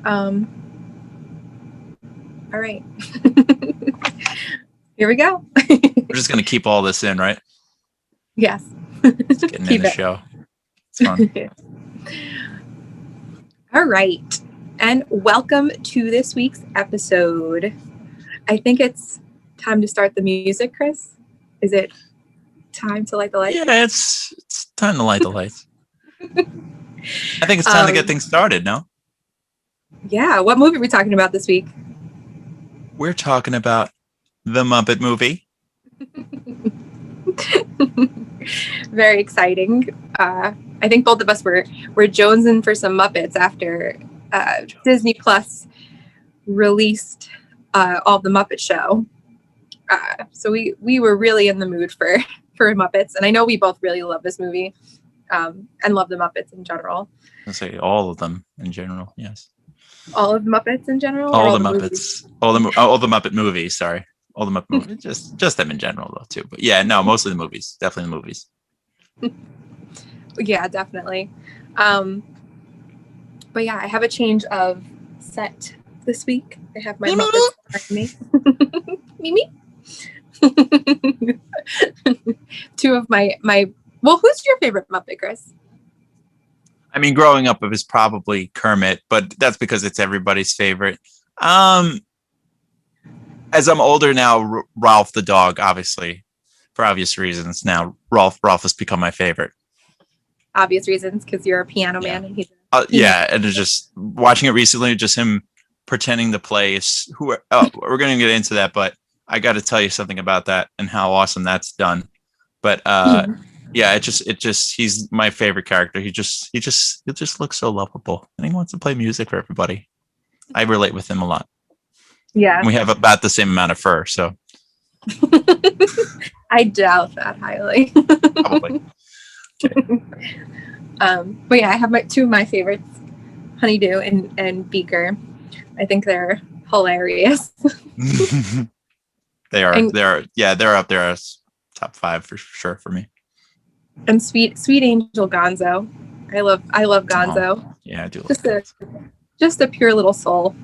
All right. Here we go. We're just going to keep all this in, right? Yes. It's getting in the show. It's fun. All right. And welcome to this week's episode. I think it's time to start the music, Chris. Is it time to light the lights? Yeah, it's time to light the lights. I think it's time to get things started, no? Yeah. What movie are we talking about this week? We're talking about the Muppet Movie. Very exciting. I think both of us were jonesing for some Muppets after Disney Plus released all the Muppet Show. So we were really in the mood for Muppets, and I know we both really love this movie and love the Muppets in general. I'll say all of them in general. Yes. All of the Muppets in general. All the Muppets. All the Muppet movies. Sorry, all the Muppet movies. Just them in general though too. But yeah, no, mostly the movies. Definitely the movies. Yeah, definitely. But yeah, I have a change of set this week. I have my Muppets behind me. Two of my. Well, who's your favorite Muppet, Chris? I mean, growing up, it was probably Kermit, but that's because it's everybody's favorite. As I'm older now, Ralph the dog, obviously, for obvious reasons. Now, Ralph has become my favorite. Obvious reasons, because you're a piano man. And he's and it's just watching it recently, just him pretending to play. We're going to get into that, but I got to tell you something about that and how awesome that's done. But yeah, it just he's my favorite character. He just looks so lovable, and he wants to play music for everybody. I relate with him a lot. Yeah, and we have about the same amount of fur, so I doubt that highly. Probably. Okay. But yeah, I have two of my favorites, Honeydew and Beaker. I think they're hilarious. They're up there as top 5 for sure for me. And sweet Angel Gonzo. I love Gonzo. Oh, yeah, I do love just a pure little soul.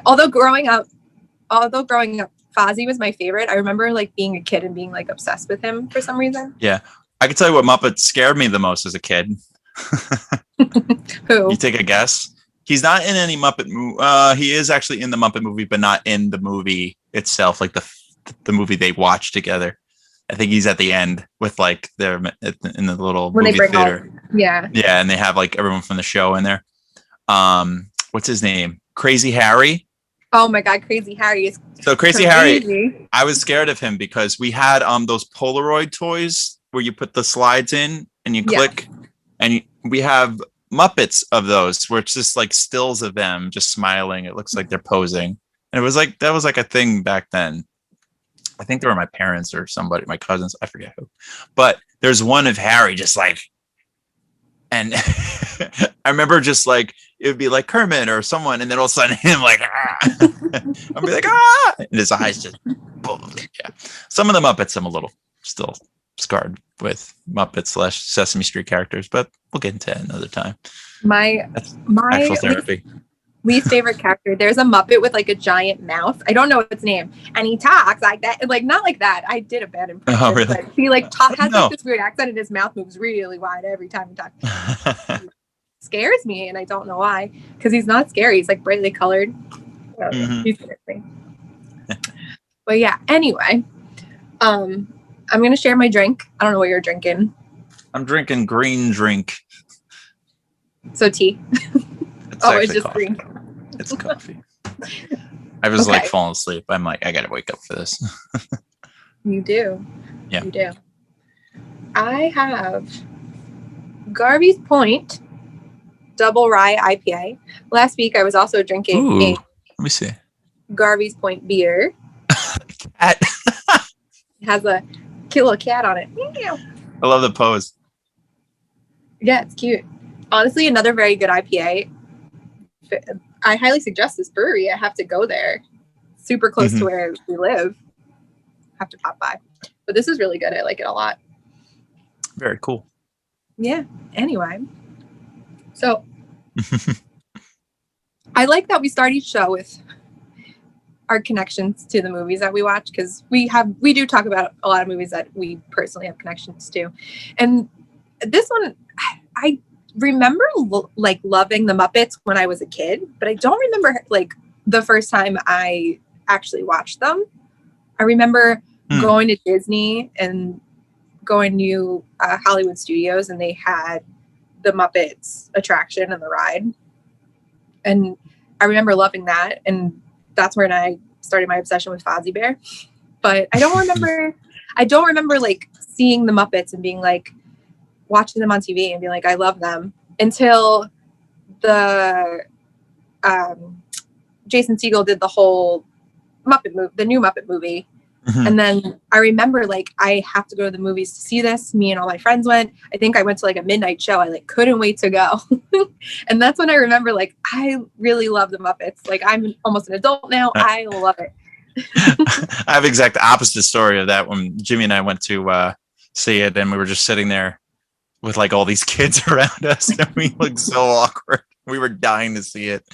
Although growing up, Fozzie was my favorite. I remember like being a kid and being like obsessed with him for some reason. Yeah. I can tell you what Muppet scared me the most as a kid. Who? You take a guess? He's not in any Muppet movie. He is actually in the Muppet movie, but not in the movie itself, like the movie they watch together. I think he's at the end with like they're in the little when movie theater. Yeah, and they have like everyone from the show in there. What's his name? Crazy Harry. Oh my God, Crazy Harry is so crazy. Harry. I was scared of him because we had those Polaroid toys where you put the slides in and you click, and we have Muppets of those where it's just like stills of them just smiling. It looks like they're posing, and it was like that was like a thing back then. I think they were my parents or somebody, my cousins, I forget who. But there's one of Harry just like, and I remember just like, it would be like Kermit or someone, and then all of a sudden him like, I'd be like, and his eyes just, yeah. Some of the Muppets I'm a little still scarred with Muppet / Sesame Street characters, but we'll get into it another time. My actual therapy. Least favorite character. There's a Muppet with like a giant mouth. I don't know its name, and he talks like that. Like not like that. I did a bad impression. Oh, really? But he like has like this weird accent, and his mouth moves really wide every time he talks. Scares me, and I don't know why. Because he's not scary. He's like brightly colored. He scares me. But yeah. Anyway, I'm gonna share my drink. I don't know what you're drinking. I'm drinking green drink. So tea. It's just coffee. green. It's coffee. I was like falling asleep. I'm like, I gotta wake up for this. You do. Yeah. You do. I have Garvies Point Double Rye IPA. Last week I was also drinking let me see. Garvies Point beer. Cat. It has a cute little cat on it. I love the pose. Yeah, it's cute. Honestly, another very good IPA. I highly suggest this brewery. I have to go there. Super close to where we live. Have to pop by. But this is really good. I like it a lot. Very cool. Yeah. Anyway. So I like that we start each show with our connections to the movies that we watch, because we do talk about a lot of movies that we personally have connections to. And this one, I remember like loving the Muppets when I was a kid, but I don't remember like the first time I actually watched them. I remember going to Disney and going to Hollywood Studios, and they had the Muppets attraction and the ride. And I remember loving that. And that's when I started my obsession with Fozzie Bear. But I don't remember like seeing the Muppets and being like, watching them on TV and being like, I love them, until the Jason Segel did the whole Muppet movie, the new Muppet movie. Mm-hmm. And then I remember like, I have to go to the movies to see this. Me and all my friends went. I think I went to like a midnight show. I like couldn't wait to go. And that's when I remember like, I really love the Muppets. Like, I'm almost an adult now. I love it. I have exact opposite story of that. When Jimmy and I went to see it, and we were just sitting there with like all these kids around us, and we looked so awkward. We were dying to see it,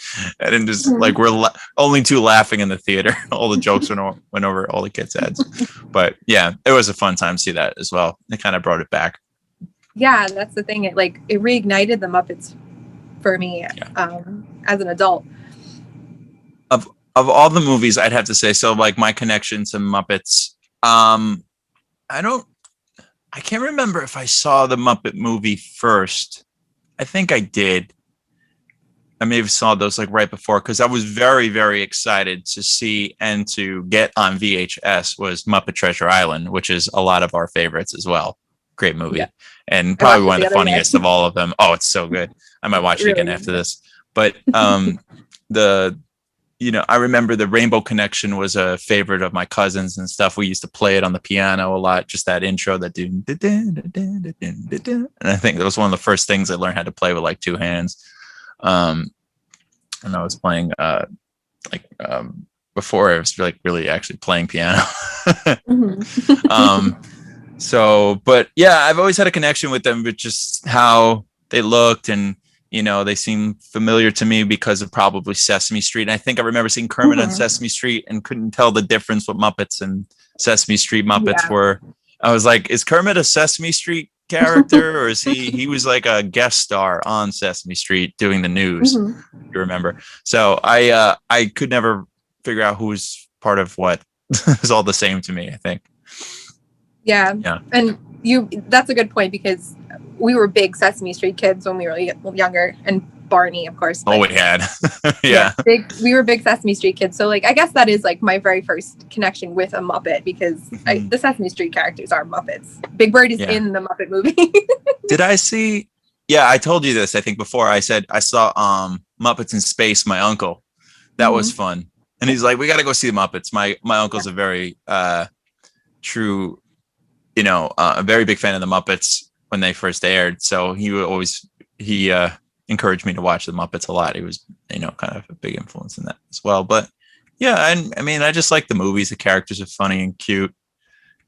and then just like we're only two laughing in the theater. All the jokes went over all the kids' heads. But yeah, it was a fun time to see that as well. It kind of brought it back. Yeah, that's the thing. It reignited the Muppets for me as an adult. Of all the movies, I'd have to say, so like my connection to Muppets, I can't remember if I saw the Muppet movie first. I think I did. I may have saw those like right before, because I was very, very excited to see and to get on VHS was Muppet Treasure Island, which is a lot of our favorites as well. Great movie. Yeah. And probably one of the funniest of all of them. Oh, it's so good. I might watch it again after this. But I remember the Rainbow Connection was a favorite of my cousins and stuff. We used to play it on the piano a lot. Just that intro, that and I think that was one of the first things I learned how to play with like two hands. And I was playing before I was like really actually playing piano. But yeah, I've always had a connection with them, but just how they looked, and they seem familiar to me because of probably Sesame Street. And I think I remember seeing Kermit on Sesame Street and couldn't tell the difference what Muppets and Sesame Street Muppets were. I was like, is Kermit a Sesame Street character, or is he was like a guest star on Sesame Street doing the news? You remember? So I could never figure out who was part of what. It was all the same to me, I think. Yeah. And that's a good point, because we were big Sesame Street kids when we were younger, and Barney, of course. We had. We were big Sesame Street kids. So like, I guess that is like my very first connection with a Muppet, because the Sesame Street characters are Muppets. Big Bird is in the Muppet movie. Did I see? Yeah, I told you this, I think, before. I said I saw Muppets in Space, my uncle. That was fun. And he's like, we got to go see the Muppets. My uncle's a very true, a very big fan of the Muppets when they first aired. So he encouraged me to watch the Muppets a lot. He was, kind of a big influence in that as well. But yeah, and I mean, I just like the movies. The characters are funny and cute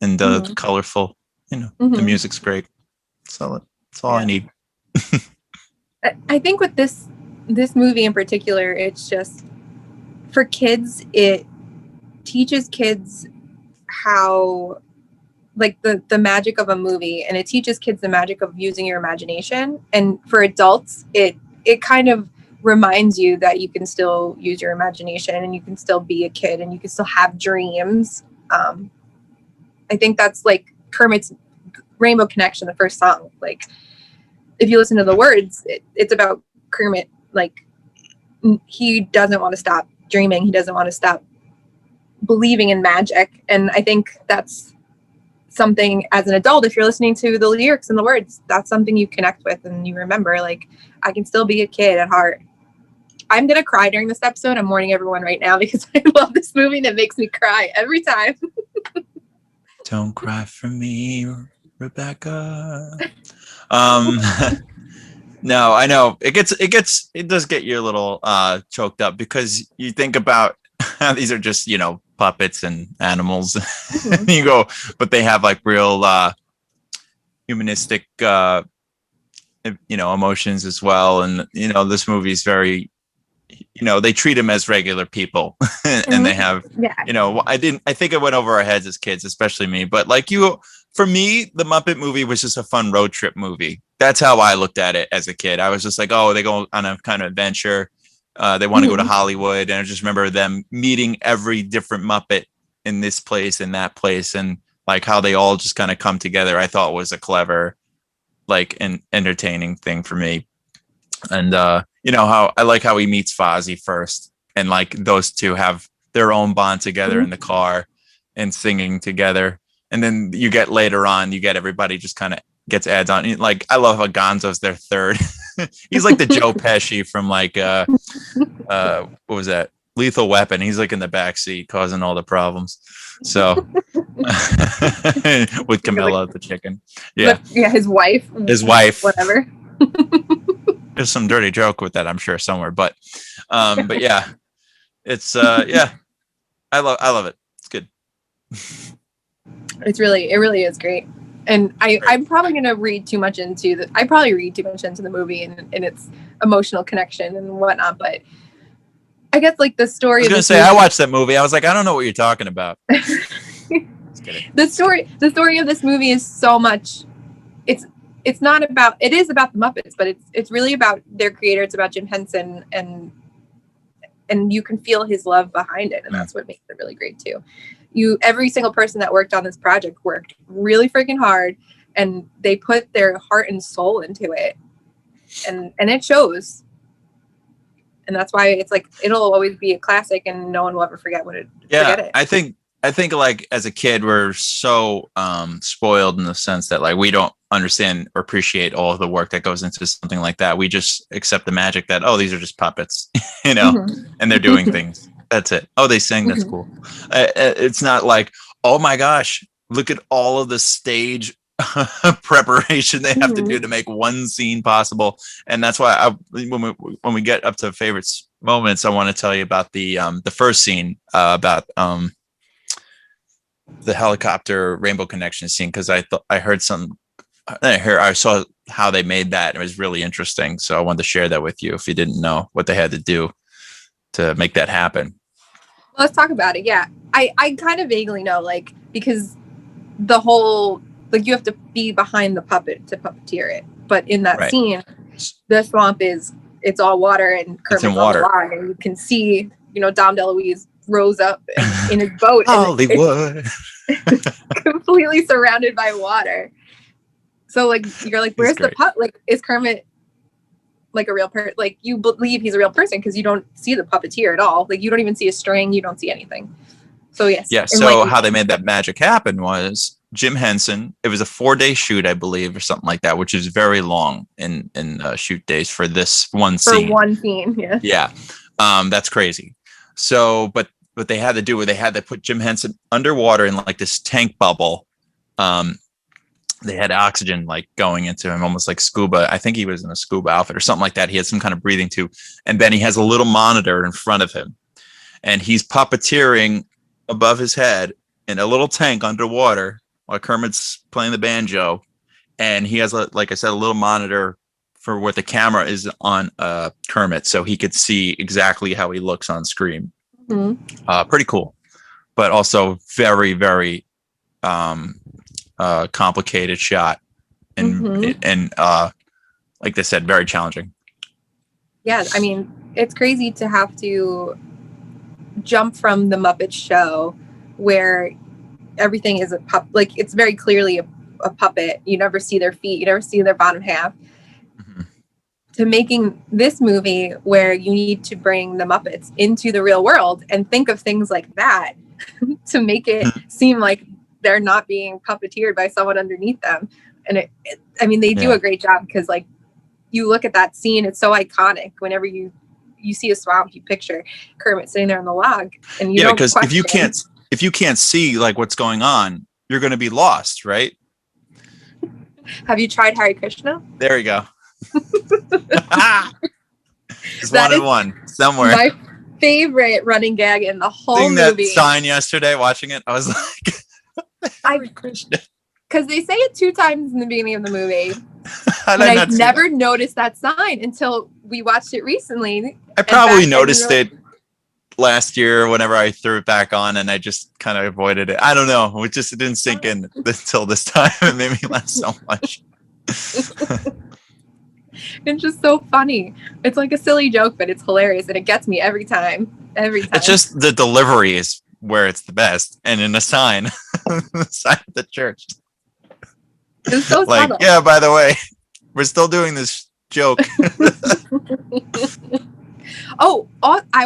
and colorful. The music's great. So that's all I need. I think with this movie in particular, it's just for kids. It teaches kids how, like, the magic of a movie, and it teaches kids the magic of using your imagination. And for adults, it kind of reminds you that you can still use your imagination, and you can still be a kid, and you can still have dreams. I think that's like Kermit's Rainbow Connection, the first song. Like, if you listen to the words, it's about Kermit. Like, he doesn't want to stop dreaming. He doesn't want to stop believing in magic. And I think that's something, as an adult, if you're listening to the lyrics and the words, that's something you connect with, and you remember, like, I can still be a kid at heart. I'm going to cry during this episode. I'm warning everyone right now, because I love this movie and it makes me cry every time. Don't cry for me, Rebecca. No, I know it does get you a little choked up, because you think about how these are just, puppets and animals. You go, but they have like real humanistic emotions as well. And this movie is very they treat them as regular people and they have, I think it went over our heads as kids, especially me, but for me, the Muppet movie was just a fun road trip movie. That's how I looked at it as a kid. I was just like, oh, they go on a kind of adventure. They want to go to Hollywood. And I just remember them meeting every different Muppet in this place and that place. And like how they all just kind of come together. I thought was a clever, and entertaining thing for me. And, how I like how he meets Fozzie first. And like those two have their own bond together in the car and singing together. And then you get later on, everybody just kind of gets ads on. Like, I love how Gonzo's their third. He's like the Joe Pesci from what was that? Lethal Weapon. He's like in the backseat causing all the problems. So with Camilla, the chicken. Yeah. His wife. Whatever. There's some dirty joke with that, I'm sure, somewhere. But yeah. It's I love it. It's good. It really is great. And I'm probably going to read too much into the movie and its emotional connection and whatnot. But I guess the story. I was going to say, I watched that movie. I was like, I don't know what you're talking about. Just kidding. The story of this movie is so much. It's not about. It is about the Muppets, but it's really about their creator. It's about Jim Henson, and you can feel his love behind it, and that's what makes it really great too. Every single person that worked on this project worked really freaking hard, and they put their heart and soul into it, and it shows. And that's why it's it'll always be a classic, and no one will ever forget it. I think as a kid, we're so spoiled in the sense that we don't understand or appreciate all of the work that goes into something like that. We just accept the magic that, oh, these are just puppets, and they're doing things. That's it. Oh, they sing. That's cool. It's not like, oh my gosh, look at all of the stage preparation they have to do to make one scene possible. And that's why when we get up to favorites moments, I want to tell you about the first scene about the helicopter Rainbow Connection scene, because I saw how they made that. It was really interesting. So I wanted to share that with you if you didn't know what they had to do to make that happen. Let's talk about it. Yeah. I kind of vaguely know, because the whole, you have to be behind the puppet to puppeteer it. But in that scene, the swamp it's all water and Kermit's on the log, and you can see, Dom DeLuise rose up in his boat. Hollywood. Completely surrounded by water. So you're where's the pup? Is Kermit a real person? You believe he's a real person because you don't see the puppeteer at all. You don't even see a string. You don't see anything. So yes. Yeah. So how they made that magic happen was Jim Henson. It was a 4-day shoot, I believe, or something like that, which is very long in shoot days for this one scene. For one scene, yeah. Yeah. That's crazy. So, but what they had to do was they had to put Jim Henson underwater in this tank bubble. They had oxygen going into him, almost like scuba. I think he was in a scuba outfit or something like that. He had some kind of breathing tube. And then he has a little monitor in front of him. And he's puppeteering above his head in a little tank underwater while Kermit's playing the banjo. And he has, like I said, a little monitor for where the camera is on Kermit. So he could see exactly how he looks on screen. Mm-hmm. Pretty cool. But also very, very complicated shot, and like they said, very challenging. Yeah, I mean, it's crazy to have to jump from the Muppet Show, where everything is it's very clearly a puppet. You never see their feet, you never see their bottom half, to making this movie where you need to bring the Muppets into the real world and think of things like that to make it seem like they're not being puppeteered by someone underneath them. And they do a great job, because you look at that scene, it's so iconic. Whenever you see a swamp, you picture Kermit sitting there on the log, and because if you can't see what's going on, you're going to be lost, right? Have you tried Hare Krishna? There you go. It's one and one somewhere. My favorite running gag in the whole movie. That sign yesterday, watching it, I was like, because they say it 2 times in the beginning of the movie, And I've never noticed that sign until we watched it recently. I probably noticed it last year whenever I threw it back on, and I just kind of avoided it. I don't know. It didn't sink in until this time. It made me laugh so much. It's just so funny. It's like a silly joke, but it's hilarious, and it gets me every time. It's just the delivery is where it's the best, and in the sign, the sign of the church. It's so like, subtle. Yeah, by the way, we're still doing this joke. I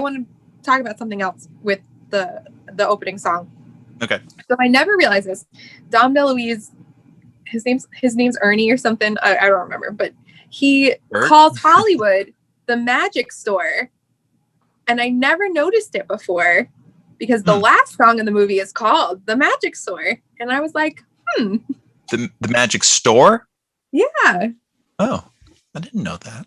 want to talk about something else with the opening song. Okay. So I never realized this. Dom DeLuise, his name's Ernie or something. I don't remember, but he calls Hollywood the magic store, and I never noticed it before because the last song in the movie is called The Magic Store, and I was like, The magic store? Yeah. Oh, I didn't know that.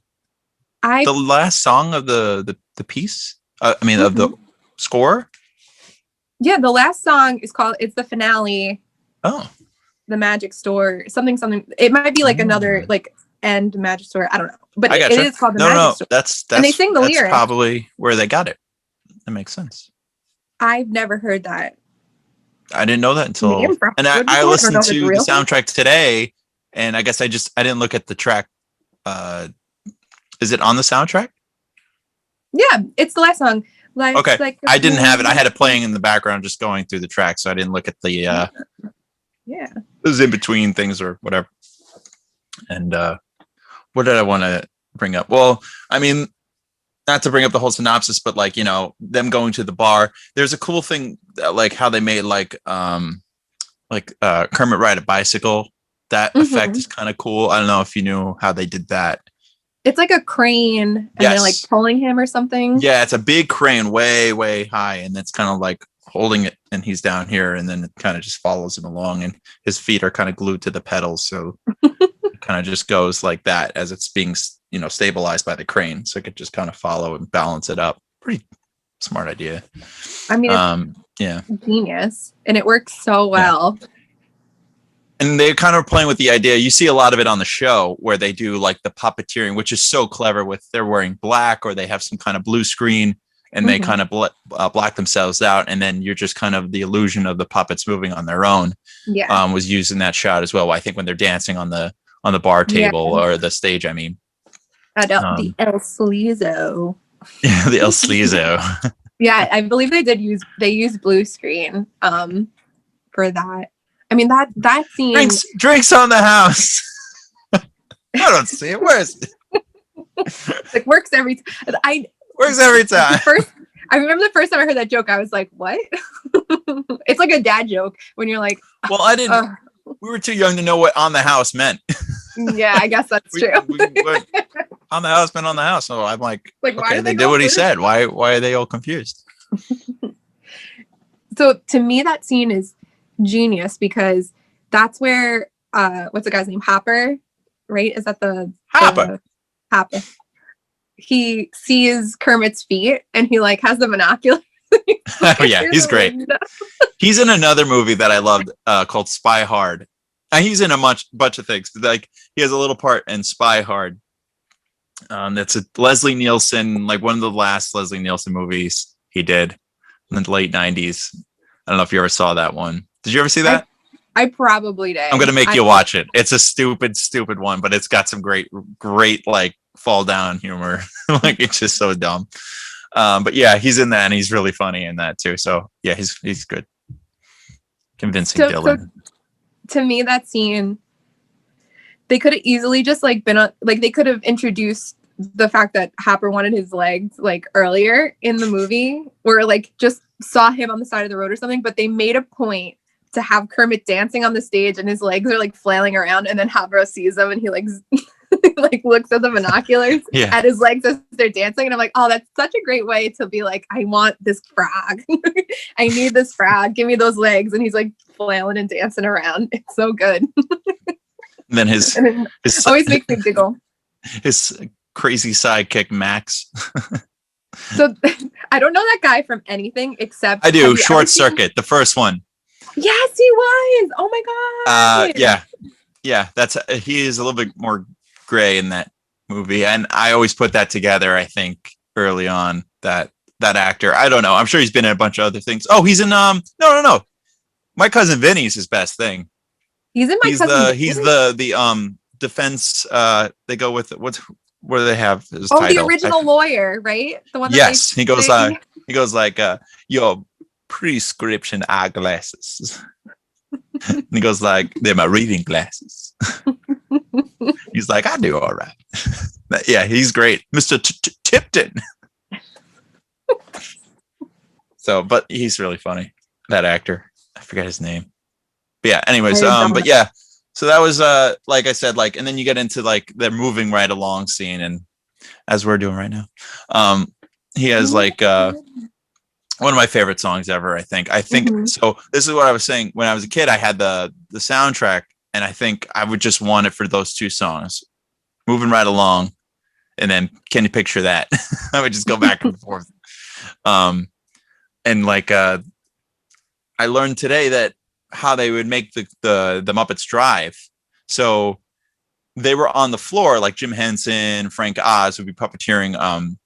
The last song of the piece? Of the score? Yeah, the last song is called, it's the finale. Oh. The Magic Store, something. It might be like another, like, end Magic Store. I don't know. But it is called the Magic Store. That's and they sing the lyrics. Probably where they got it. That makes sense. I've never heard that. I didn't know that until, and I listened to the soundtrack today, and I guess I didn't look at the track. Is it on the soundtrack? Yeah, it's the last song. Okay, I didn't have it. I had it playing in the background, just going through the track, so I didn't look at the. Yeah. It was in between things or whatever. And what did I want to bring up? Well, I mean, not to bring up the whole synopsis, but like, them going to the bar. There's a cool thing, like how they made Kermit ride a bicycle. That effect is kind of cool. I don't know if you knew how they did that. It's like a crane, and they're like pulling him or something. Yeah, it's a big crane, way, way high, and it's kind of like holding it, and he's down here, and then it kind of just follows him along, and his feet are kind of glued to the pedals, so it kind of just goes like that as it's being, stabilized by the crane, so it could just kind of follow and balance it up. Pretty smart idea. I mean, it's genius, and it works so well. Yeah. And they're kind of playing with the idea. You see a lot of it on the show where they do like the puppeteering, which is so clever with they're wearing black or they have some kind of blue screen and they kind of black themselves out. And then you're just kind of the illusion of the puppets moving on their own. Yeah. Was used in that shot as well. I think when they're dancing on the bar table or the stage, I mean. The El Sleazo. Yeah, the El Sleazo. Yeah, I believe they used blue screen for that. I mean, that scene. Drinks on the house. I don't see it. Where is it? It works every time. Works every time. I remember the first time I heard that joke, I was like, what? It's like a dad joke when you're like. Well, I didn't. We were too young to know what on the house meant. Yeah, I guess that's true. On the house meant on the house. So I'm like okay, they did what he said. Why are they all confused? So to me, that scene is genius because that's where what's the guy's name? Hopper, right? Is that the Hopper? Hopper. He sees Kermit's feet and he like has the binoculars. Oh yeah, he's great. He's in another movie that I loved called Spy Hard. He's in a bunch of things. Like he has a little part in Spy Hard. That's a Leslie Nielsen, like one of the last Leslie Nielsen movies he did in the late 90s. I don't know if you ever saw that one. Did you ever see that? I probably did. I'm gonna make you watch it. It's a stupid one, but it's got some great like fall down humor. Like it's just so dumb. But yeah, he's in that and he's really funny in that too. So yeah, he's good. Convincing Dylan. So to me, that scene, they could have easily just like been on, like they could have introduced the fact that Hopper wanted his legs like earlier in the movie, or like just saw him on the side of the road or something. But they made a point to have Kermit dancing on the stage and his legs are like flailing around, and then Hopper sees him and he like like looks at the binoculars at his legs as they're dancing, and I'm like, oh, that's such a great way to be like, I want this frog. I need this frog, give me those legs. And he's like flailing and dancing around. It's so good. And then his always makes me giggle. His crazy sidekick Max. So I don't know that guy from anything except I do. Short Circuit, the first one. Yes, he was. Oh my god. Yeah. Yeah, he is a little bit more gray in that movie, and I always put that together. I think early on that actor. I don't know. I'm sure he's been in a bunch of other things. Oh, he's in no. My Cousin Vinny's his best thing. He's in My Cousin Vinny? He's the defense. They go with what do they have his title? The original lawyer, right? The one. Yes, he goes like your prescription eyeglasses. And he goes like, they're my reading glasses. He's like, I do all right. Yeah, he's great, Mr. Tipton. So, but he's really funny, that actor. I forget his name. But yeah, anyways, but yeah. So that was like I said, like, and then you get into like the moving right along scene, and as we're doing right now, he has like one of my favorite songs ever. I think so. This is what I was saying. When I was a kid, I had the soundtrack, and I think I would just want it for those two songs, moving right along, and then can you picture that? I would just go back and forth. And like I learned today that how they would make the Muppets drive. So they were on the floor, like Jim Henson, Frank Oz would be puppeteering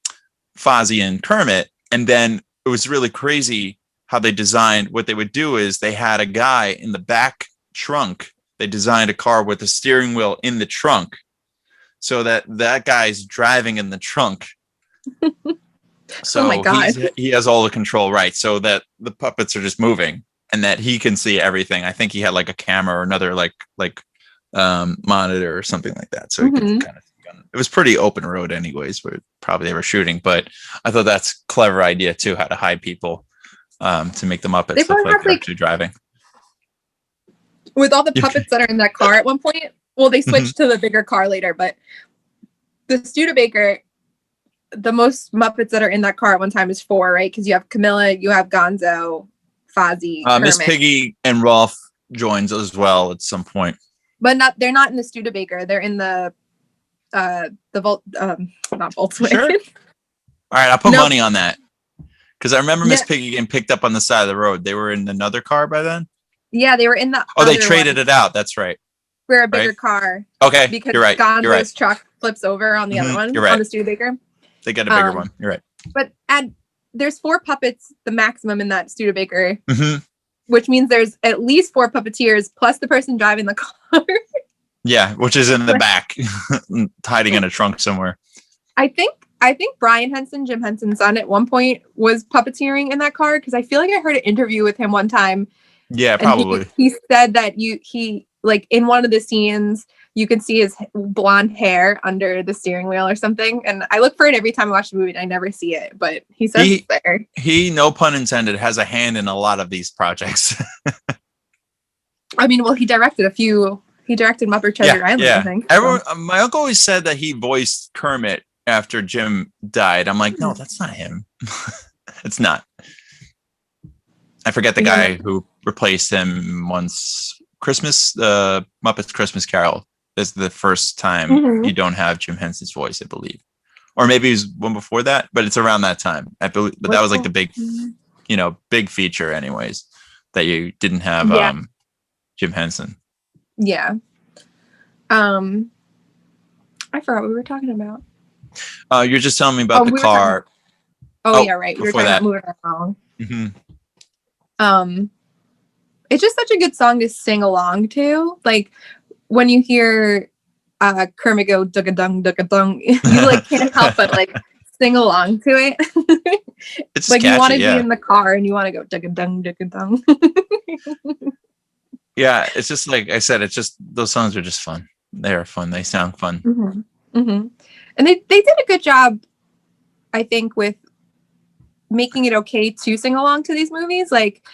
Fozzie and Kermit, and then it was really crazy how they designed. What they would do is they had a guy in the back trunk. They designed a car with a steering wheel in the trunk, so that guy's driving in the trunk. So oh my God. He has all the control, right? So that the puppets are just moving, and that he can see everything. I think he had like a camera or another like monitor or something like that, so he could kind of. It was pretty open road anyways, where probably they were shooting, but I thought that's a clever idea too, how to hide people to make the Muppets look like they're actually driving. With all the puppets that are in that car at one point, well, they switched to the bigger car later, but the Studebaker, the most Muppets that are in that car at one time is 4, right? Because you have Camilla, you have Gonzo, Fozzie, Miss Piggy and Rolf joins as well at some point. But they're not in the Studebaker. They're in the not Volkswagen. Sure. All right, I'll put money on that, because I remember Miss Piggy getting picked up on the side of the road. They were in another car by then. Yeah, they were in the. Oh, they traded it out. That's right. For a bigger car. Okay, because you're right. Gonzo's truck flips over on the other one. You're right. On the Studebaker. They get a bigger one. You're right. But there's 4 puppets, the maximum in that Studebaker, which means there's at least 4 puppeteers plus the person driving the car. Yeah, which is in the back, hiding in a trunk somewhere. I think Brian Henson, Jim Henson's son, at one point was puppeteering in that car, because I feel like I heard an interview with him one time. Yeah, probably. He said that he like in one of the scenes you can see his blonde hair under the steering wheel or something. And I look for it every time I watch the movie and I never see it, but he says it's there. He, no pun intended, has a hand in a lot of these projects. I mean, well, he directed a few. He directed Muppet Treasure Island, I think. Everyone, my uncle always said that he voiced Kermit after Jim died. I'm like, no, that's not him. It's not. I forget the guy who replaced him once. Muppets Christmas Carol is the first time you don't have Jim Henson's voice, I believe. Or maybe it was one before that, but it's around that time. I believe, but that was like the big, big feature anyways, that you didn't have Jim Henson. Yeah. I forgot what we were talking about. You're just telling me about the car. Yeah, right. We were talking about moving along. It's just such a good song to sing along to. Like when you hear Kermit go dugga-dung, dugga-dung, you like can't help but like sing along to it. It's like catchy, you want to be in the car and you want to go dugga-dung, dugga-dung. Yeah, it's just like I said, it's just those songs are just fun. They are fun. They sound fun. And they did a good job, I think, with making it okay to sing along to these movies. Like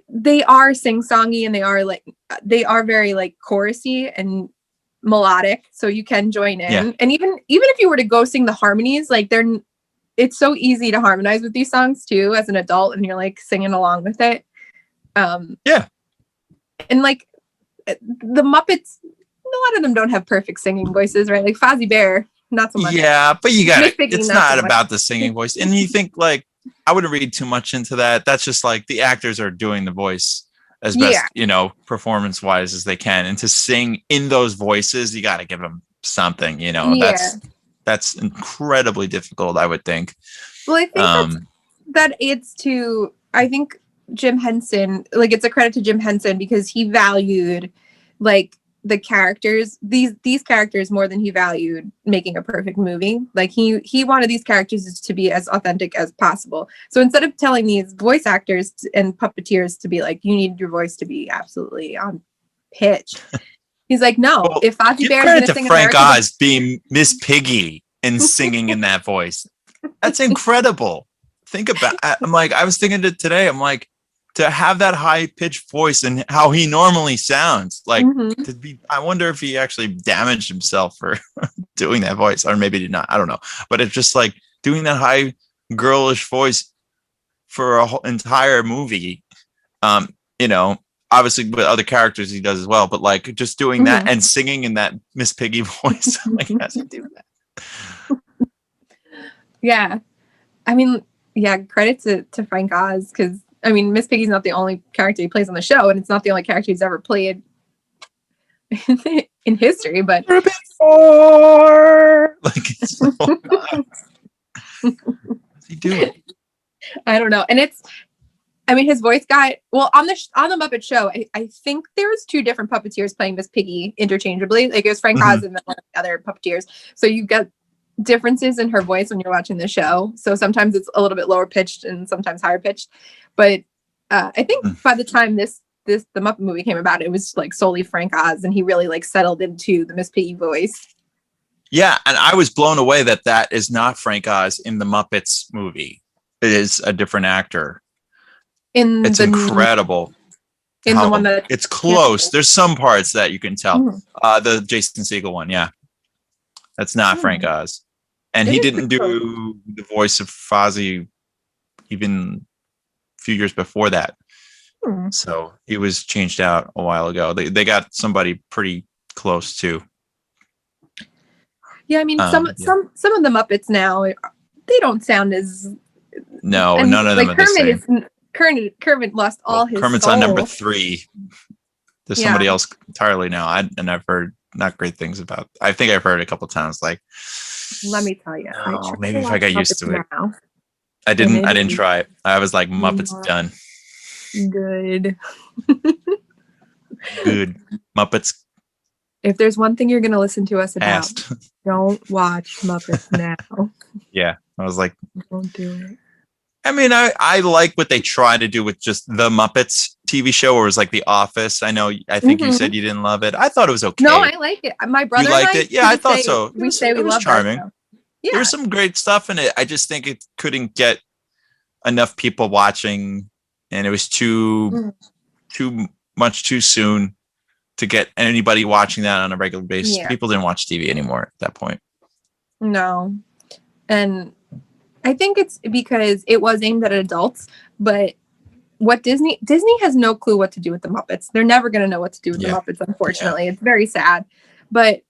they are sing-songy and they are very like chorusy and melodic, so you can join in. Yeah. And even if you were to go sing the harmonies, like it's so easy to harmonize with these songs too as an adult, and you're like singing along with it. And like the Muppets, a lot of them don't have perfect singing voices, right? Like Fozzie Bear, not so much. Yeah, but you got it. It's not about the singing voice. And you think like I wouldn't read too much into that. That's just like the actors are doing the voice. as best, performance wise as they can. And to sing in those voices, you got to give them something, that's incredibly difficult, I would think. Well, I think that it's to, I think Jim Henson, like it's a credit to Jim Henson because he valued like the characters, these characters more than he valued making a perfect movie. Like he wanted these characters to be as authentic as possible. So instead of telling these voice actors and puppeteers to be like, you need your voice to be absolutely on pitch, he's like, no, if Fozzie Bear is credit to Frank Oz being Miss Piggy and singing in that voice. That's incredible. Think about, I was thinking it today. I'm like, to have that high pitched voice and how he normally sounds, like to be, I wonder if he actually damaged himself for doing that voice, or maybe did not. I don't know. But it's just like doing that high girlish voice for a whole entire movie. Obviously with other characters he does as well, but like just doing that and singing in that Miss Piggy voice, I'm like, how does he do that? Yeah. I mean, yeah, credit to Frank Oz, because I mean, Miss Piggy's not the only character he plays on the show, and it's not the only character he's ever played in history, but before, like, it's so what's he doing? I don't know. And his voice got, well, on the Muppet Show, I think there was 2 different puppeteers playing Miss Piggy interchangeably. Like it was Frank Oz and then one of the other puppeteers. So you get differences in her voice when you're watching the show. So sometimes it's a little bit lower pitched and sometimes higher pitched. But I think by the time the Muppet Movie came about, it was like solely Frank Oz, and he really like settled into the Miss Piggy voice. Yeah, and I was blown away that is not Frank Oz in the Muppets movie. It is a different actor. It's incredible. In the one that it's close. There's some parts that you can tell. The Jason Segel one, yeah, that's not Frank Oz, and he didn't do the voice of Fozzie even few years before that. So he was changed out a while ago. They got somebody pretty close too. Yeah, I mean some of the Muppets now, they don't sound as none of them are the same. Kermit lost all his Kermit's soul. on number 3. There's somebody else entirely now. I've heard not great things about. I think I've heard a couple times like, let me tell you. Maybe if I got used to it. I didn't try it. I was like, Muppets done. Good. Good. Muppets. If there's one thing you're going to listen to us about, don't watch Muppets now. Yeah. I was like, don't do it. I mean, I like what they try to do with just the Muppets TV show, where it was like The Office. I think you said you didn't love it. I thought it was okay. No, I like it. My brother liked it. Yeah, I thought so. We love charming. Yeah. There's some great stuff in it. I just think it couldn't get enough people watching, and it was too much too soon to get anybody watching that on a regular basis. Yeah. People didn't watch TV anymore at that point. No. And I think it's because it was aimed at adults, but what Disney has no clue what to do with the Muppets. They're never going to know what to do with the Muppets, unfortunately. It's very sad. But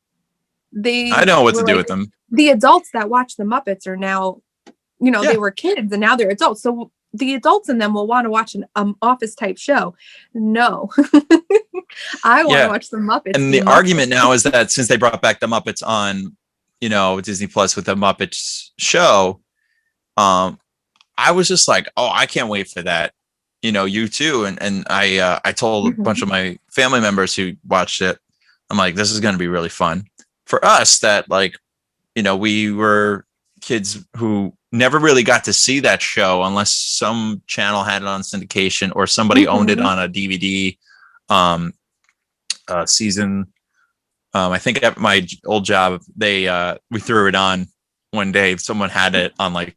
I know what to do with them. The adults that watch the Muppets are now, they were kids and now they're adults. So the adults in them will want to watch an Office type show. No, I want to watch the Muppets. And the argument now is that since they brought back the Muppets on, Disney Plus with the Muppets show, I was just like, oh, I can't wait for that. You too. And I told a bunch of my family members who watched it, I'm like, this is going to be really fun for us that we were kids who never really got to see that show unless some channel had it on syndication or somebody owned it on a DVD season. I think at my old job, we threw it on one day. Someone had it on like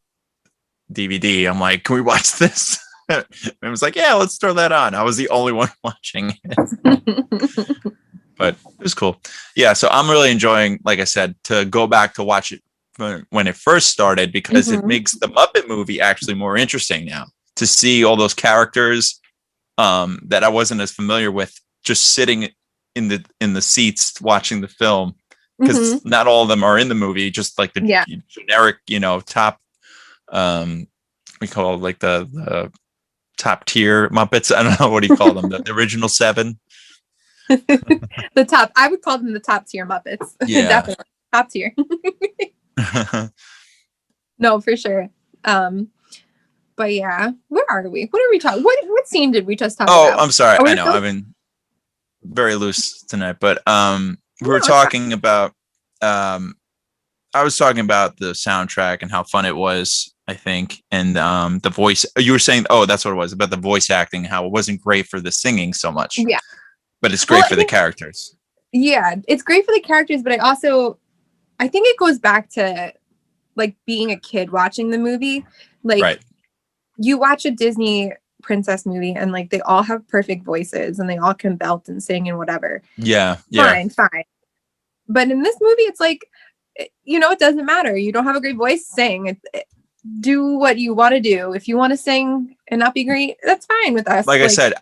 DVD. I'm like, can we watch this? And it was like, yeah, let's throw that on. I was the only one watching it. But it was cool. Yeah, so I'm really enjoying, like I said, to go back to watch it when it first started, because it makes the Muppet Movie actually more interesting now to see all those characters that I wasn't as familiar with, just sitting in the seats watching the film, because not all of them are in the movie, just like the generic, top we call it like the top tier Muppets. I don't know what do you call them, the original 7. The top. I would call them the top tier Muppets. Yeah. Definitely top tier. No, for sure. But yeah, where are we? What are we talking? What scene did we just talk about? Oh, I'm sorry. I know. Still... I've been very we were talking about I was talking about the soundtrack and how fun it was, I think, and the voice. You were saying, oh, that's what it was, about the voice acting, how it wasn't great for the singing so much. Yeah. But it's great for the characters. Yeah, it's great for the characters, but I think it goes back to like being a kid watching the movie. Like, right. You watch a Disney princess movie and like they all have perfect voices and they all can belt and sing and whatever. Yeah. Fine. But in this movie, it's like, it doesn't matter. You don't have a great voice, sing. Do what you want to do. If you want to sing and not be great, that's fine with us. Like I said,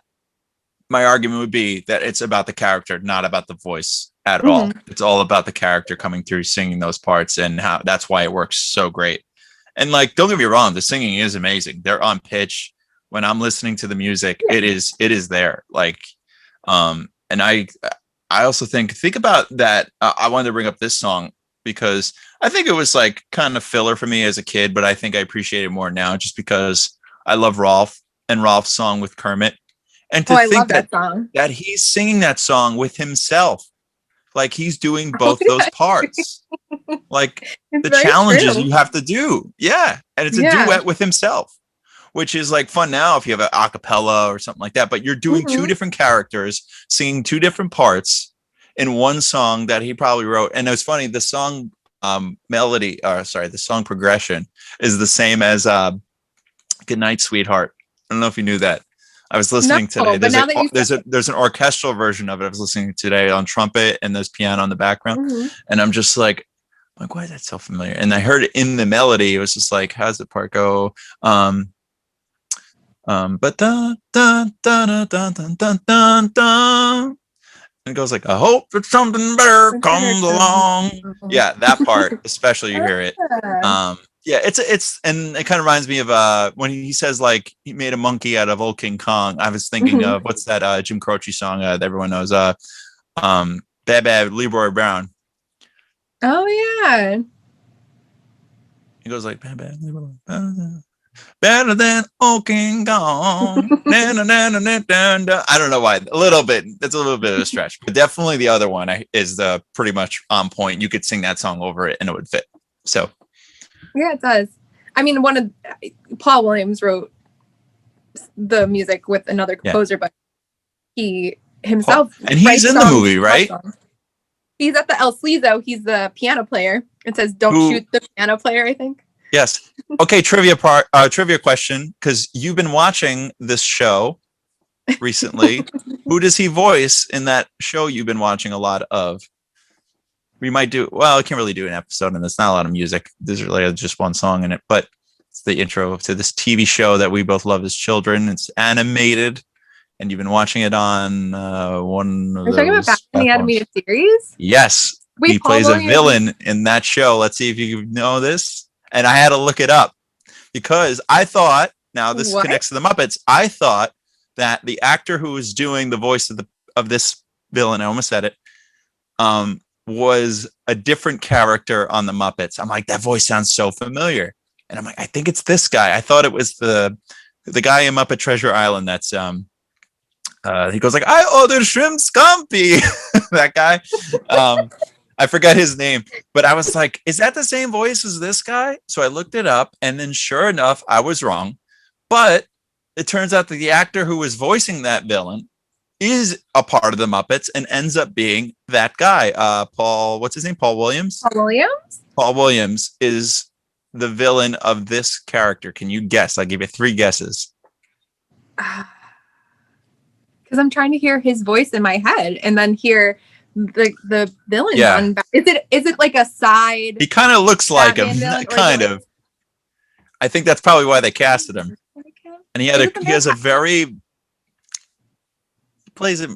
my argument would be that it's about the character, not about the voice at all. It's all about the character coming through, singing those parts, and how that's why it works so great. And like, don't get me wrong, the singing is amazing. They're on pitch. When I'm listening to the music, it is there. Like, and I also think about that. I wanted to bring up this song because I think it was like kind of filler for me as a kid, but I think I appreciate it more now just because I love Rolf and Rolf's song with Kermit. And to think that he's singing that song with himself, like he's doing both those parts, like the challenges you have to do. Yeah. And it's a duet with himself, which is like fun now if you have an a cappella or something like that, but you're doing 2 different characters singing 2 different parts in one song that he probably wrote. And it was funny, the song the song progression is the same as Good Night, Sweetheart. I don't know if you knew that. I was listening today. There's an orchestral version of it. I was listening today on trumpet and there's piano in the background. And I'm just like, why is that so familiar? And I heard it in the melody. It was just like, how's the part go? But dun dun dun dun dun dun dun dun. And it goes like, I hope that something better comes along. Yeah, that part, especially you hear it. Yeah, it's and it kind of reminds me of when he says like he made a monkey out of old King Kong. I was thinking of what's that Jim Croce song that everyone knows, Bad Bad Leroy Brown. Oh yeah. He goes like Bad Bad Leroy Brown. Better than old King Kong. I don't know why. A little bit. It's a little bit of a stretch, but definitely the other one is pretty much on point. You could sing that song over it and it would fit. So. Yeah, it does. I mean, Paul Williams wrote the music with another composer, but he himself and he's in the movie, right? He's at the El Sleazo. He's the piano player. It says, "Don't shoot the piano player." I think. Yes. Okay. Trivia question, because you've been watching this show recently. Who does he voice in that show you've been watching a lot of? We might I can't really do an episode and there's not a lot of music. There's really just one song in it, but it's the intro to this TV show that we both love as children. It's animated and you've been watching it on one of those. We're talking about the animated series? Yes. He plays a villain in that show. Let's see if you know this. And I had to look it up because I thought, now this connects to the Muppets. I thought that the actor who was doing the voice of this villain, I almost said it, was a different character on the Muppets. I'm like, that voice sounds so familiar. And I'm like, I think it's this guy. I thought it was the guy in Muppet Treasure Island. That's he goes like, I ordered shrimp scampi. That guy. I forgot his name, but I was like, is that the same voice as this guy? So I looked it up and then sure enough, I was wrong. But it turns out that the actor who was voicing that villain is a part of the Muppets and ends up being that guy. What's his name? Paul Williams? Paul Williams is the villain of this character. Can you guess? I'll give you 3 guesses. Because I'm trying to hear his voice in my head and then hear the villain. Yeah. Is it like a side? He kind of looks like him. Kind of. I think that's probably why they casted him. And he has a very... plays it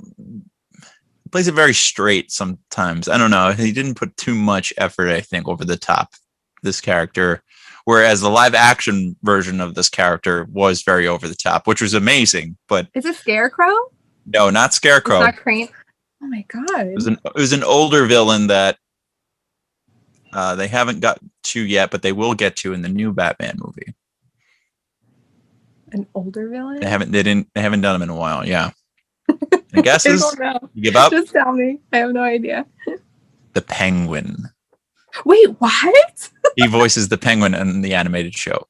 very straight sometimes. I don't know. He didn't put too much effort, I think, over the top. This character Whereas the live action version of this character was very over the top, which was amazing. But is it Scarecrow? No, not Scarecrow. It's not Crane. Oh my god! It was an older villain that they haven't got to yet, but they will get to in the new Batman movie. An older villain? They haven't done him in a while. Yeah. I guess I don't know. You give up? Just tell me. I have no idea. The Penguin. Wait, what? He voices the Penguin in the animated show.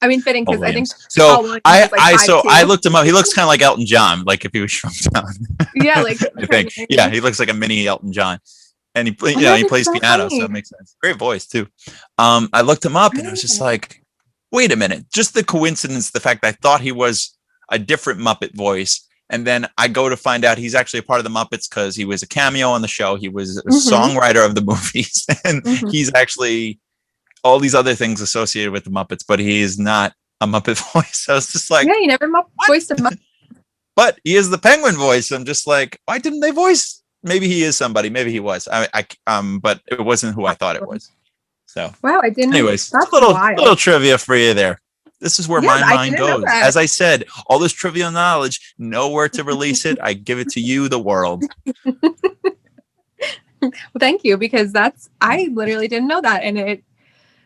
I mean, fitting because I think so. I looked him up. He looks kind of like Elton John, like if he was shrunk down. Yeah, like I think. Yeah, he looks like a mini Elton John, and he plays so piano, funny. So it makes sense. Great voice too. I looked him up, and I was just like, wait a minute, just the coincidence, the fact that I thought he was a different Muppet voice. And then I go to find out he's actually a part of the Muppets because he was a cameo on the show. He was a songwriter of the movies. And he's actually all these other things associated with the Muppets, but he is not a Muppet voice. So I was just like, yeah, you never voiced a Muppet. But he is the Penguin voice. I'm just like, why didn't they voice? Maybe he is somebody. Maybe he was. But it wasn't who I thought it was. So wow, I didn't. Anyways, that's little trivia for you there. This is where my mind goes. As I said, all this trivial knowledge, nowhere to release it. I give it to you, the world. Well, thank you, because I literally didn't know that. And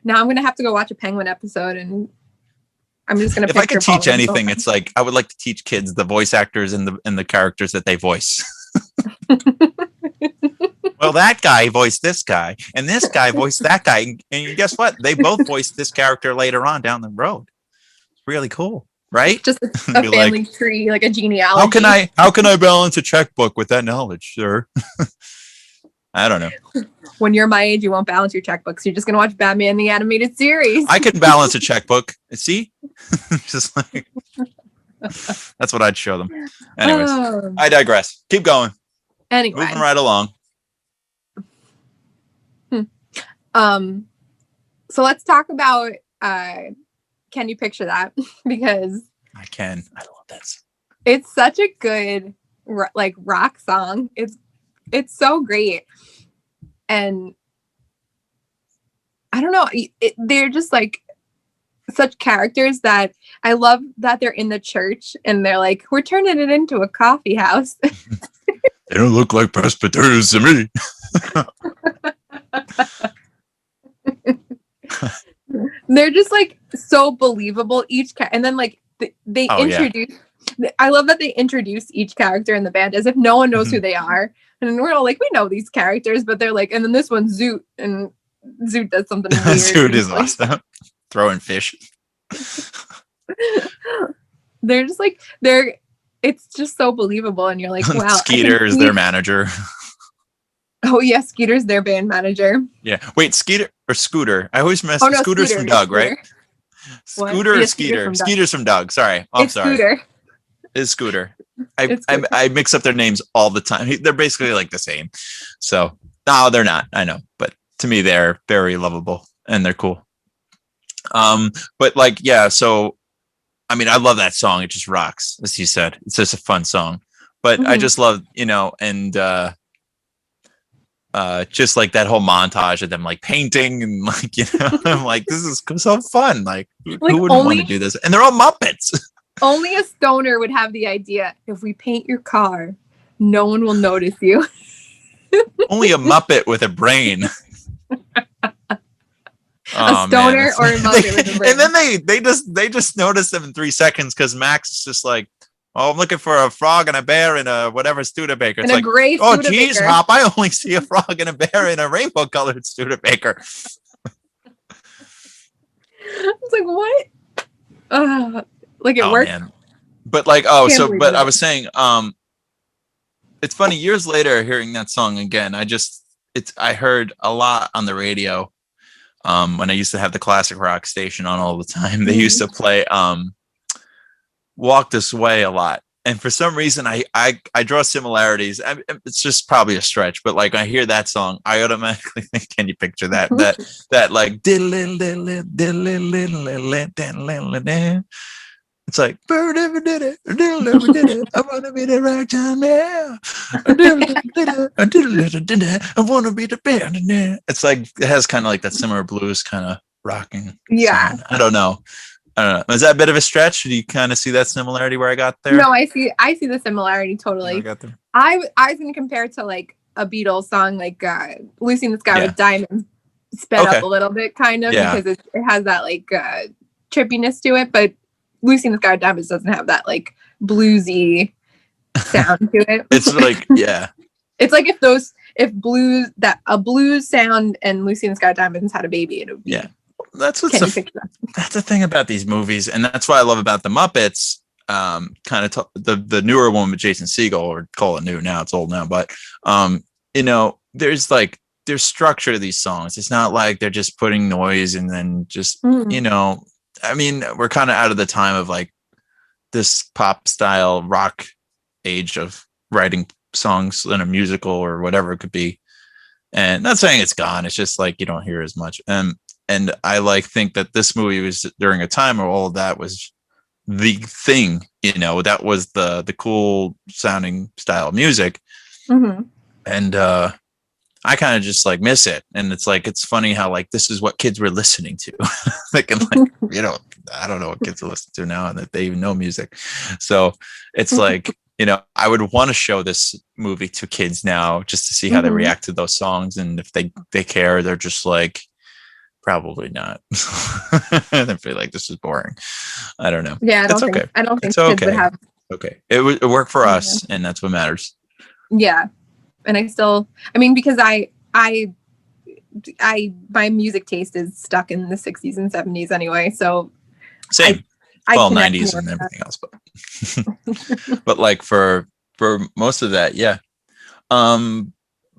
now I'm going to have to go watch a Penguin episode, and I'm just going to. If I could teach anything, it's like, I would like to teach kids the voice actors and the characters that they voice. Well, that guy voiced this guy, and this guy voiced that guy. And guess what? They both voiced this character later on down the road. Really cool, right? Just a family tree, like a genealogy. How can I balance a checkbook with that knowledge, sir? I don't know. When you're my age, you won't balance your checkbooks. You're just gonna watch Batman the animated series. I can balance a checkbook. See, just like that's what I'd show them. Anyways, I digress. Keep going. Anyway, moving right along. So let's talk about. Can you picture that? Because I can. I love this. It's such a good rock song. It's so great, and I don't know. They're just like such characters that I love that they're in the church and they're like, we're turning it into a coffee house. They don't look like Presbyterians to me. They're just like so believable and then like they introduce I love that they introduce each character in the band as if no one knows who they are, and we're all like, we know these characters, but they're like, and then this one's Zoot, and Zoot does something weird. Zoot is awesome. Throwing fish. They're just like it's just so believable, and you're like, wow. Skeeter is their manager. Oh yeah, Skeeter's their band manager. Yeah. Wait, Skeeter or Scooter? I always mess. Scooter's from Doug, right? Scooter or Skeeter? Skeeter's from Doug. Sorry. I'm sorry. Scooter. It's Scooter. I mix up their names all the time. They're basically like the same. So no, they're not. I know, but to me, they're very lovable and they're cool. But like, yeah. So, I mean, I love that song. It just rocks, as you said. It's just a fun song. But I just love, and just like that whole montage of them like painting and like, I'm like, this is so fun. Like who wouldn't want to do this? And they're all Muppets. Only a stoner would have the idea, if we paint your car, no one will notice you. Only a Muppet with a brain. A stoner or a Muppet with a brain. And then they just notice them in 3 seconds because Max is just like, oh, I'm looking for a frog and a bear and a whatever Studebaker. It's like, gray oh, geez, Hop, I only see a frog and a bear in a rainbow-colored Studebaker. It's like, what? Like it worked. Man. But like, but I was saying, it's funny, years later hearing that song again, I heard a lot on the radio when I used to have the classic rock station on all the time. They used to play Walk This Way a lot. And for some reason, I draw similarities. It's just probably a stretch, but like when I hear that song, I automatically think, can you picture that like, it's like, bird ever did it, ever did it. I want to be the right time now. I want to be the band. It's like, it has kind of like that similar blues kind of rocking Yeah. song. I don't know. Is that a bit of a stretch? Do you kind of see that similarity where I got there? No, I see the similarity totally. I got there. I was going to compare it to like a Beatles song, like Lucy in the Sky with Diamonds, sped up a little bit, kind of, because it has that like trippiness to it. But Lucy in the Sky with Diamonds doesn't have that like bluesy sound to it. It's like, it's like if a blues sound and Lucy in the Sky with Diamonds had a baby, it would be. Yeah. That's the thing about these movies, and that's what I love about the Muppets. The newer one with Jason Segel, or call it new now, it's old now, but there's structure to these songs. It's not like they're just putting noise and then just I mean, we're kind of out of the time of like this pop style rock age of writing songs in a musical or whatever it could be. And not saying it's gone, it's just like you don't hear as much. And I think that this movie was during a time where all of that was the thing, that was the cool sounding style of music. Mm-hmm. And I kind of just like miss it. And it's like, it's funny how like, this is what kids were listening to. Thinking like, I don't know what kids are listening to now and that they even know music. So it's like, I would want to show this movie to kids now just to see how they react to those songs. And if they care, they're just like, probably not. I feel like this is boring. I don't know. Yeah, I don't think kids would have. Okay, it worked for us, and that's what matters. Yeah, and because my music taste is stuck in the 60s and 70s anyway. So same. 90s and everything else, but but like for most of that, yeah.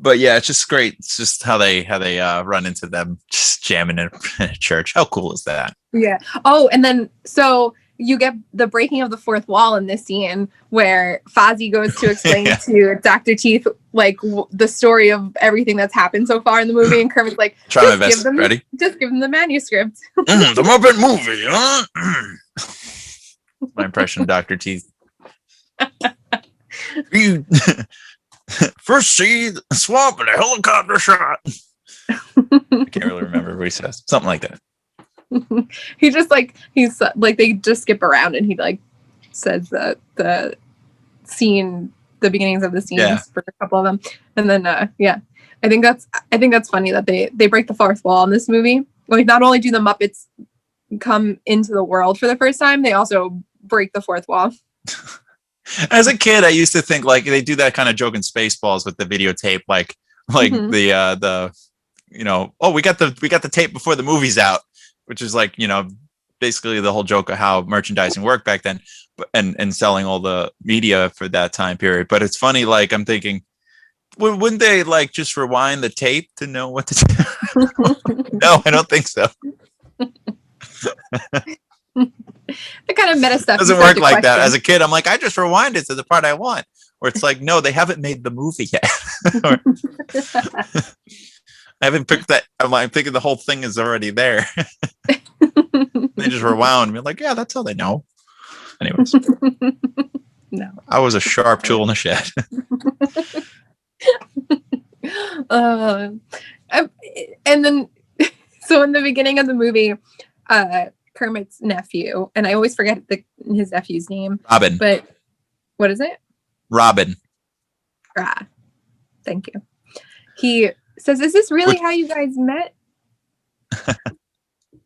But yeah, it's just great. It's just how they run into them just jamming in a church. How cool is that? Yeah. Oh, and then so you get the breaking of the fourth wall in this scene where Fozzie goes to explain to Dr. Teeth like the story of everything that's happened so far in the movie, and Kermit's like, "Try my best. Ready? Just give them the manuscript." The Muppet Movie, huh? My impression of Dr. Teeth. You first see the swamp and a helicopter shot. I can't really remember what he says. Something like that. He's they just skip around and he like says the scene, the beginnings of the scenes for a couple of them, and then I think that's funny that they break the fourth wall in this movie. Like, not only do the Muppets come into the world for the first time, they also break the fourth wall. As a kid, I used to think like they do that kind of joke in Spaceballs with the videotape, like we got the tape before the movie's out, which is like, basically the whole joke of how merchandising worked back then, and selling all the media for that time period. But it's funny, like I'm thinking, wouldn't they like just rewind the tape to know what to do? No, I don't think so. The kind of meta stuff doesn't work like that. As a kid, I'm like, I just rewind it to the part I want. Or it's like, no, they haven't made the movie yet. I haven't picked that. I'm thinking the whole thing is already there. They just rewound me, like, yeah, that's how they know. Anyways, no, I was a sharp tool in the shed. And then, so in the beginning of the movie, Kermit's nephew, and I always forget his nephew's name. Robin. But what is it? Robin. Thank you. He says, "Is this really how you guys met?"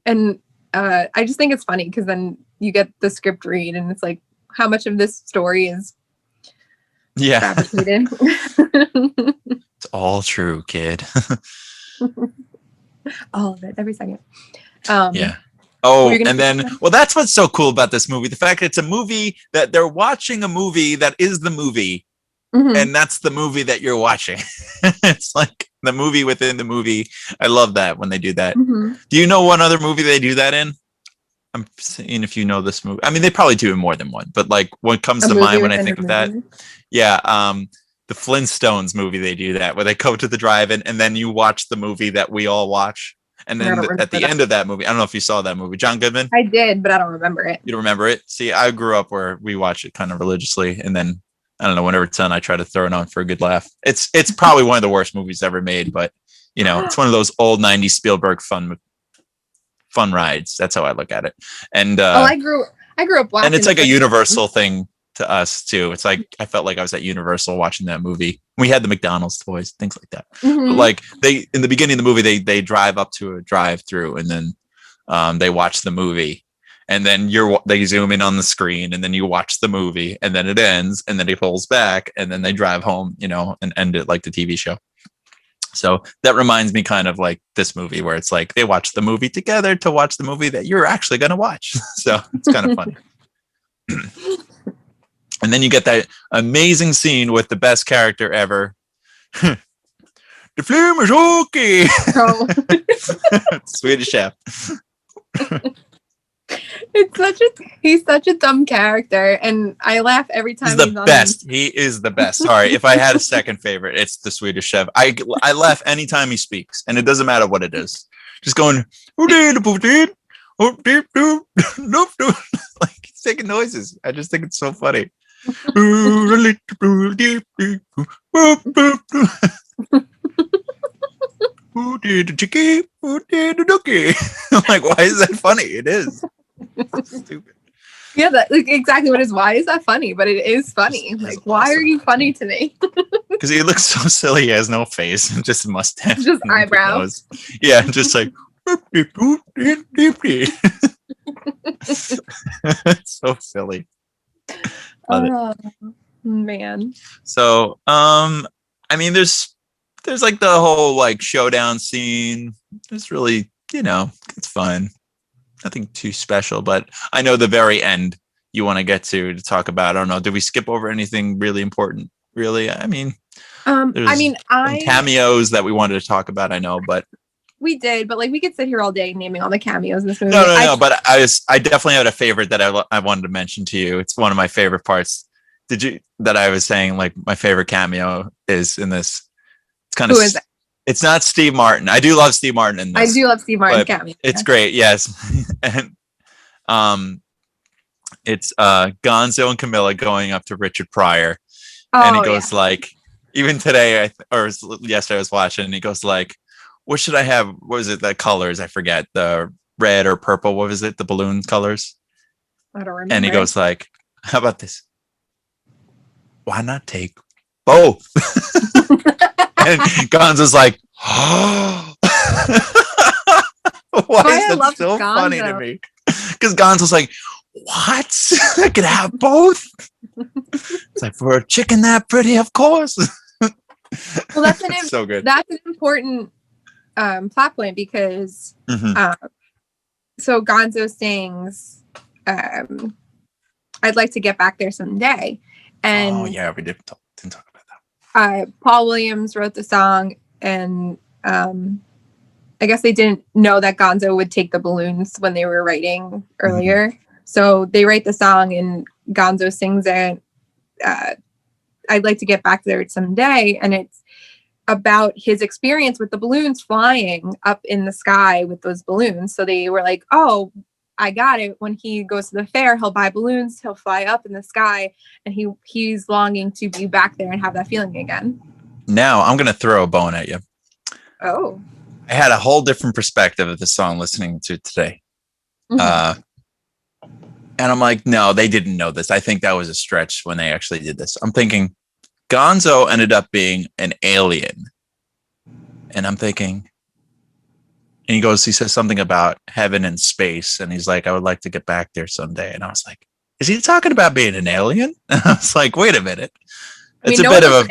And I just think it's funny because then you get the script read, and it's like, how much of this story is fabricated? It's all true, kid. All of it, every second. Yeah. Oh, and then, well, that's what's so cool about this movie. The fact that it's a movie that they're watching a movie that is the movie. Mm-hmm. And that's the movie that you're watching. It's like the movie within the movie. I love that when they do that. Mm-hmm. Do you know one other movie they do that in? I'm seeing if you know this movie. I mean, they probably do in more than one, but like what comes to mind when I think of that? Yeah. The Flintstones movie, they do that where they go to the drive-in and then you watch the movie that we all watch. And then at the end of that movie, I don't know if you saw that movie, John Goodman. I did, but I don't remember it. You don't remember it? See, I grew up where we watch it kind of religiously, and then I don't know, whenever it's done, I try to throw it on for a good laugh. It's probably one of the worst movies ever made, but it's one of those old '90s Spielberg fun fun rides. That's how I look at it. And I grew up watching. And it's like a universal thing to us too. It's like I felt like I was at Universal watching that movie. We had the McDonald's toys, things like that. Mm-hmm. But like in the beginning of the movie, they drive up to a drive-through and then they watch the movie, and then they zoom in on the screen, and then you watch the movie, and then it ends, and then he pulls back, and then they drive home, and end it like the TV show. So that reminds me kind of like this movie where it's like they watch the movie together to watch the movie that you're actually going to watch. So it's kind of funny. And then you get that amazing scene with the best character ever. The flame is okay. Oh. Swedish Chef. He's such a dumb character, and I laugh every time he's the best. He is the best. Sorry, if I had a second favorite, it's the Swedish Chef. I laugh anytime he speaks, and it doesn't matter what it is. Just going like he's making noises. I just think it's so funny. I'm like, why is that funny? It is. Stupid. Yeah, that's like exactly what is. Why is that funny? But it is funny. Like, why are you funny to me? Because he looks so silly. He has no face, just a mustache, just eyebrows. Yeah, just like. So silly. Love it. Man. So, I mean, there's like the whole like showdown scene. It's really, it's fun. Nothing too special, but I know the very end you want to get to talk about. I don't know. Did we skip over anything really important? Really? I mean, there's cameos that we wanted to talk about. I know, but we did. But like, we could sit here all day naming all the cameos in this movie. No. But I definitely had a favorite that I wanted to mention to you. It's one of my favorite parts. That I was saying like my favorite cameo is in this. It's kind of. Who is it? It's not Steve Martin. I do love Steve Martin in this. I do love Steve Martin cameo. It's great, yes. And it's Gonzo and Camilla going up to Richard Pryor. And he goes like, even today or yesterday I was watching, and he goes like, what should I have? What was it? The colors, I forget. The red or purple, what was it? The balloon colors? I don't remember. And he goes like, how about this? Why not take both? And Gonzo's like, oh. Why is that so funny to me? Because Gonzo's like, what? I could have both? It's like, for a chicken that pretty, of course. Well, that's so good. That's an important plot point because so Gonzo sings I'd like to get back there someday. And we didn't talk about that. Paul Williams wrote the song, and I guess they didn't know that Gonzo would take the balloons when they were writing earlier. Mm-hmm. So they write the song, and Gonzo sings it. I'd like to get back there someday, and it's about his experience with the balloons flying up in the sky with those balloons. So they were like, oh, I got it. When he goes to the fair, he'll buy balloons, he'll fly up in the sky, and he's longing to be back there and have that feeling again. Now I'm going to throw a bone at you. Oh. I had a whole different perspective of the song listening to it today. Mm-hmm. And I'm like, no, they didn't know this. I think that was a stretch when they actually did this. I'm thinking Gonzo ended up being an alien. And I'm thinking, and he says something about heaven and space. And he's like, I would like to get back there someday. And I was like, is he talking about being an alien? And I was like, wait a minute. It's a bit of a...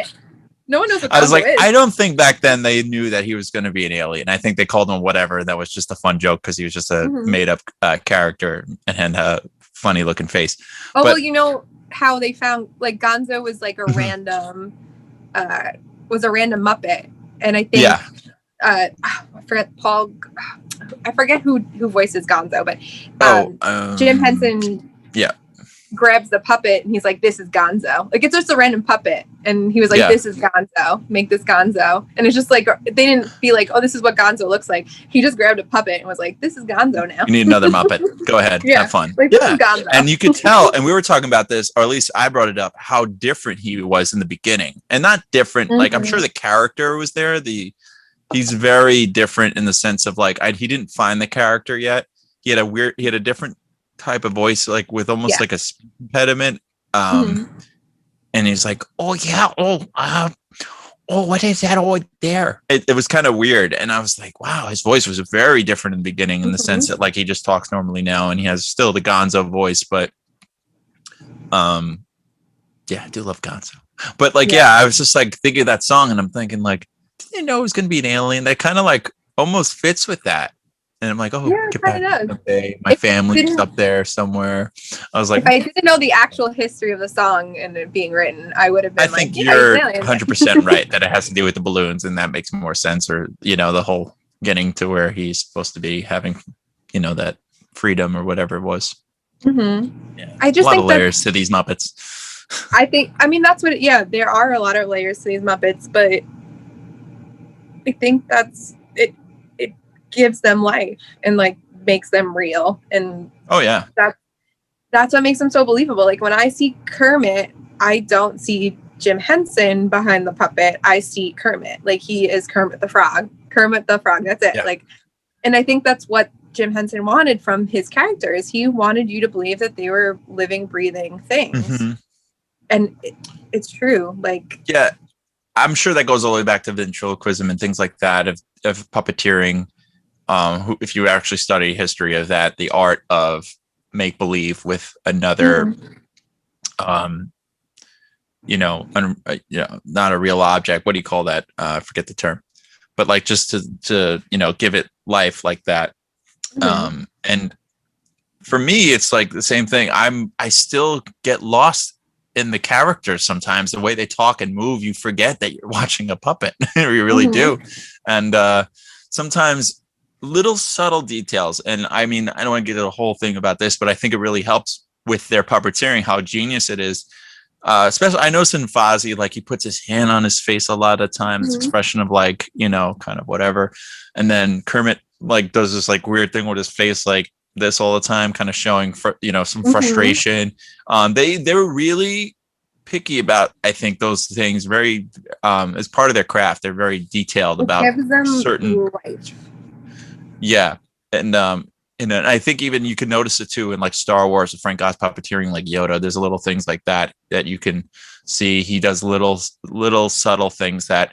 No one knows what Gonzo I was like, is. I don't think back then they knew that he was going to be an alien. I think they called him whatever. That was just a fun joke because he was just a made up character and had a funny looking face. Oh, well, you know how they found like Gonzo was like a random, random Muppet. And I think, I forget who voices Gonzo, but Jim Henson grabs the puppet and he's like, this is Gonzo. Like, it's just a random puppet. And he was like, this is Gonzo. Make this Gonzo. And it's just like, they didn't be like, oh, this is what Gonzo looks like. He just grabbed a puppet and was like, this is Gonzo now. You need another Muppet. Go ahead. Have fun. Like, this is Gonzo. And you could tell, and we were talking about this, or at least I brought it up, how different he was in the beginning. And not different, like, I'm sure the character was there. He's very different in the sense of like, he didn't find the character yet. he had a different type of voice, like with almost like a speech impediment. And he's like, oh yeah, what is that over there? It was kind of weird. And I was like, wow, his voice was very different in the beginning in the sense that like he just talks normally now and he has still the Gonzo voice, but yeah, I do love Gonzo. But like, I was just like thinking of that song and I'm thinking like, didn't you know it was going to be an alien? That kind of like almost fits with that. And I'm like, get back someday. My family's up there somewhere. I was like, if I didn't know the actual history of the song and it being written, I would have been I think you're 100% right that it has to do with the balloons, and that makes more sense. Or the whole getting to where he's supposed to be having, that freedom or whatever it was. Yeah, I just think a lot of layers to these Muppets. I mean, that's what. There are a lot of layers to these Muppets, but I think that's it. It gives them life and like makes them real, and that's what makes them so believable. Like when I see Kermit, I don't see Jim Henson behind the puppet. I see Kermit. Like he is Kermit the Frog. Kermit the Frog. That's it. Yeah. Like, and I think that's what Jim Henson wanted from his characters. He wanted you to believe that they were living, breathing things. And it's true. Like, yeah, I'm sure that goes all the way back to ventriloquism and things like that of puppeteering. If you actually study history of that, the art of make believe with another, not a real object. What do you call that? I forget the term, but like just to give it life like that. And for me, it's like the same thing. I still get lost in the characters sometimes. The way they talk and move, you forget that you're watching a puppet. You really do. And sometimes little subtle details. And I mean, I don't want to get into the whole thing about this, but I think it really helps with their puppeteering, how genius it is. Especially, I noticed in Fozzie, like he puts his hand on his face a lot of times, this expression of like, kind of whatever. And then Kermit like does this like weird thing with his face like this all the time, kind of showing some frustration. They were really picky about, I think, those things very as part of their craft. They're very detailed about certain life. Yeah. And I think even you can notice it too in like Star Wars with Frank Oz puppeteering, like Yoda. There's little things like that you can see. He does little subtle things that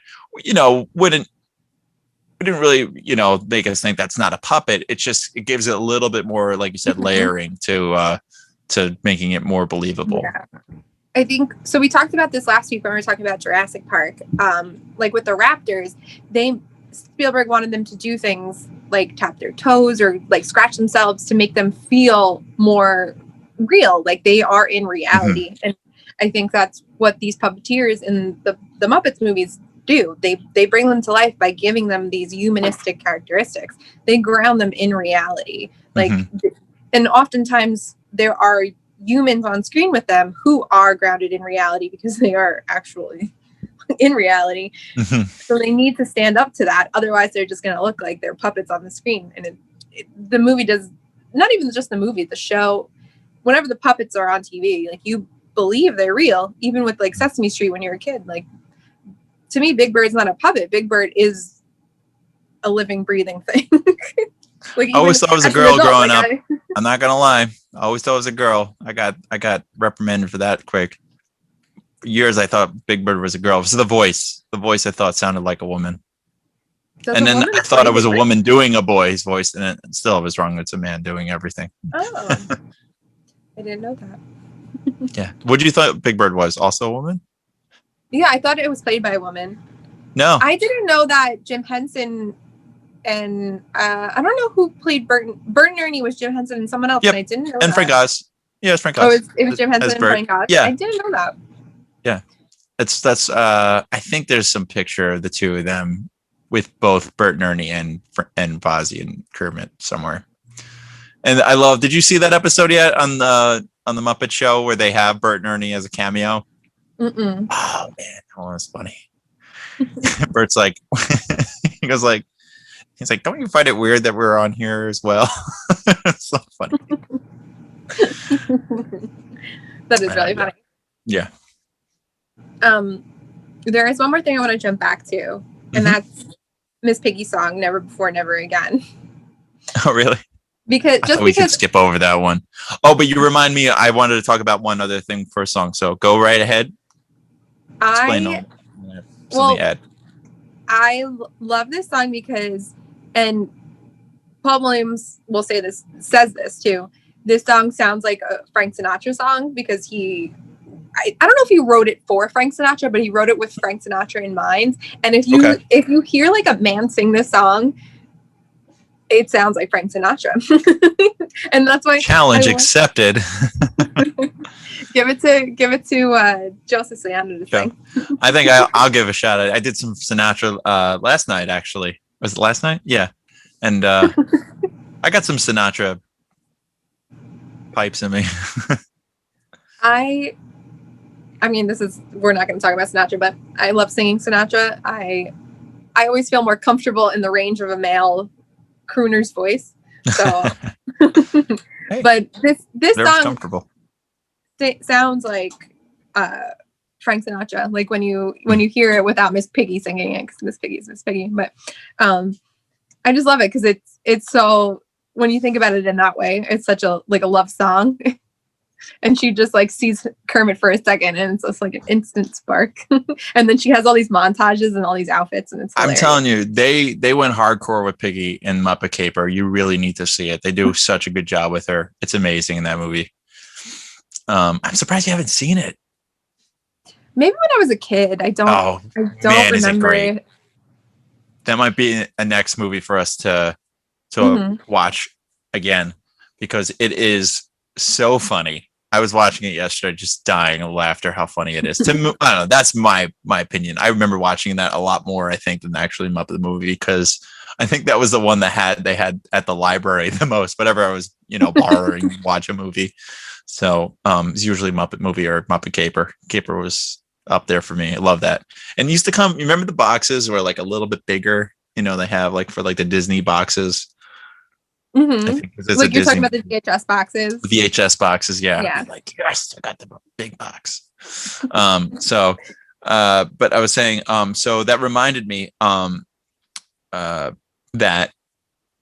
wouldn't really make us think that's not a puppet. It gives it a little bit more, like you said, layering to making it more believable. Yeah. I think so. We talked about this last week when we were talking about Jurassic Park. Like with the raptors, Spielberg wanted them to do things like tap their toes or like scratch themselves to make them feel more real, like they are in reality. And I think that's what these puppeteers in the Muppets movies do. They bring them to life by giving them these humanistic characteristics. They ground them in reality. Like, and oftentimes there are humans on screen with them who are grounded in reality because they are actually in reality. So they need to stand up to that. Otherwise they're just going to look like they're puppets on the screen. And the movie does, not even just the movie, the show, whenever the puppets are on TV, like you believe they're real, even with like Sesame Street when you're a kid. Like to me, Big Bird's not a puppet. Big Bird is a living, breathing thing. Like I always thought it was a girl growing up. I'm not gonna lie. I always thought it was a girl. I got reprimanded for that quick. For years I thought Big Bird was a girl. It was the voice. The voice I thought sounded like a woman. And then I thought it was a woman doing a boy's voice, and it still I was wrong. It's a man doing everything. Oh, I didn't know that. Yeah. What did you thought Big Bird was? Also a woman? Yeah, I thought it was played by a woman. No. I didn't know that Jim Henson and I don't know who played Bert and Ernie was Jim Henson and someone else. Yep. And I didn't know and that. Frank Oz. Yeah, it's Frank Oz. Oh, it was Jim Henson and Frank Oz. Yeah. I didn't know that. Yeah. That's I think there's some picture of the two of them with both Bert and Ernie and Fozzie and Kermit somewhere. And I love, did you see that episode yet on the Muppet Show where they have Bert and Ernie as a cameo? Mm-mm. Oh man, that was funny. Bert's like, he's like, don't you find it weird that we're on here as well? It's so funny. That is really funny. Yeah. There is one more thing I want to jump back to, and that's Miss Piggy's song, Never Before, Never Again. Oh, really? because we could skip over that one. Oh, but you remind me, I wanted to talk about one other thing for a song. So go right ahead. Explain something. Ed. I love this song because, and Paul Williams will says this too. This song sounds like a Frank Sinatra song because I don't know if he wrote it for Frank Sinatra, but he wrote it with Frank Sinatra in mind. And if you hear like a man sing this song, it sounds like Frank Sinatra. And that's why challenge accepted. Give it to Joe Siciliano to sing. I think I'll give a shout out. I did some Sinatra last night, actually. Was it last night? Yeah. And I got some Sinatra pipes in me. I mean, we're not going to talk about Sinatra, but I love singing Sinatra. I always feel more comfortable in the range of a male crooner's voice. So, hey, but this song comfortable. Sounds like Frank Sinatra. Like when you hear it without Miss Piggy singing it, because Miss Piggy's Miss Piggy. But I just love it because it's so, when you think about it in that way, it's such a love song. And she just like sees Kermit for a second and it's just like an instant spark. And then she has all these montages and all these outfits and it's hilarious. I'm telling you, they went hardcore with Piggy in Muppet Caper. You really need to see it. They do such a good job with her. It's amazing in that movie. I'm surprised you haven't seen it. Maybe when I was a kid. I don't remember it. That might be a next movie for us to watch again, because it is so funny. I was watching it yesterday, just dying of laughter, how funny it is. I don't know. That's my opinion. I remember watching that a lot more, I think, than actually Muppet Movie, because I think that was the one that they had at the library the most. Whenever I was, borrowing watch a movie. So it's usually Muppet Movie or Muppet Caper. Caper was up there for me. I love that. And used to come. You remember the boxes were like a little bit bigger? They have like for like the Disney boxes. Mm-hmm. I think like you're talking about the VHS boxes. VHS boxes, yeah. Like, yes, I got the big box. But I was saying, so that reminded me that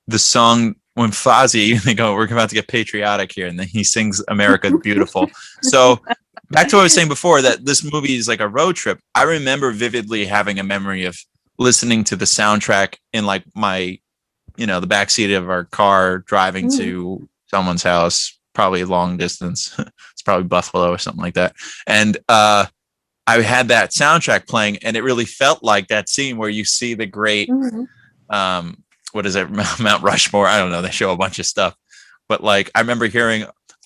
the song when Fozzie, they go, we're about to get patriotic here, and then he sings America the Beautiful. So back to what I was saying before, that this movie is like a road trip. I remember vividly having a memory of listening to the soundtrack in like my the backseat of our car driving to someone's house, probably long distance. It's probably Buffalo or something like that. And I had that soundtrack playing, and it really felt like that scene where you see the great, what is it, Mount Rushmore? I don't know. They show a bunch of stuff. But like, I remember hearing,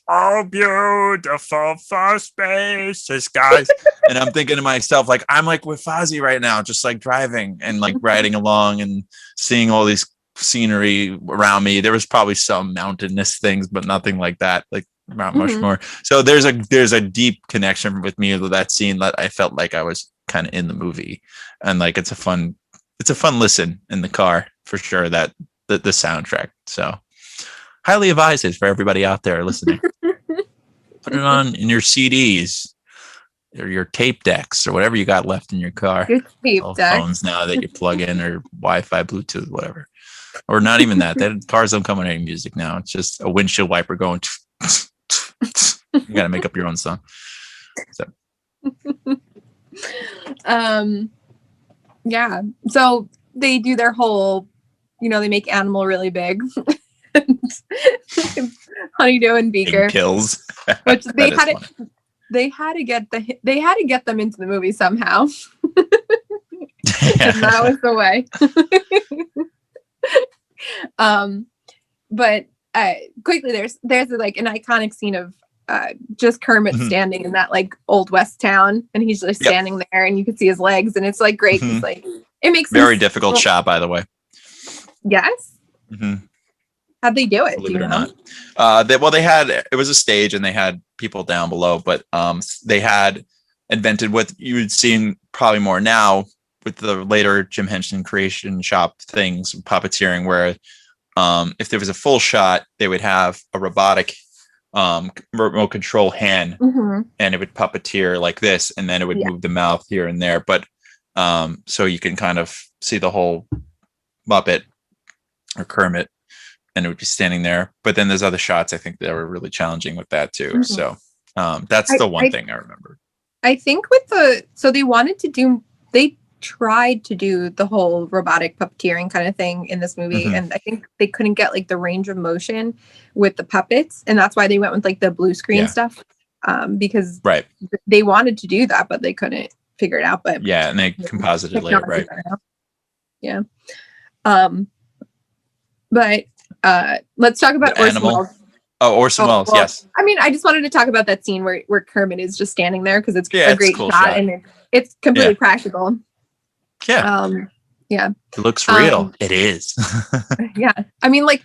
"Oh, beautiful for spaces, guys." And I'm thinking to myself, like, I'm like with Fozzie right now, just like driving and like riding along and seeing all these scenery around me. There was probably some mountainous things, but nothing like that, like Mount Rushmore. So there's a deep connection with me with that scene that I felt like I was kind of in the movie, and like it's a fun listen in the car for sure. That the soundtrack. So highly advise it for everybody out there listening. Put it on in your CDs or your tape decks or whatever you got left in your car. Your tape phones now that you plug in, or Wi-Fi, Bluetooth, whatever. Or not even that. Cars don't come with any music now. It's just a windshield wiper going. You got to make up your own song. So. Yeah. So they do their whole, they make Animal really big. Honeydew and Beaker kills. Which they had to get them into the movie somehow. And that was the way. But quickly there's like an iconic scene of just Kermit standing in that like old West town, and he's just standing there, and you can see his legs, and it's like great. It's like, it makes very difficult shot, by the way. Yes. How'd they do it? Believe it or not. They had, it was a stage and they had people down below, but they had invented what you would see probably more now with the later Jim Henson creation shop things, puppeteering, where if there was a full shot, they would have a robotic remote control hand, and it would puppeteer like this, and then it would move the mouth here and there. But so you can kind of see the whole Muppet or Kermit. and it would be standing there. But then there's other shots I think that were really challenging with that too. Mm-hmm. So that's the one thing I remember. I think they tried to do the whole robotic puppeteering kind of thing in this movie. Mm-hmm. And I think they couldn't get like the range of motion with the puppets. And that's why they went with like the blue screen stuff. Because they wanted to do that, but they couldn't figure it out. But and they composited later, right? Yeah. But let's talk about Orson Welles. Oh, Orson Welles, yes. I mean, I just wanted to talk about that scene where Kermit is just standing there because it's a great cool shot and it's completely practical. Yeah. It looks real. It is. Yeah. I mean, like,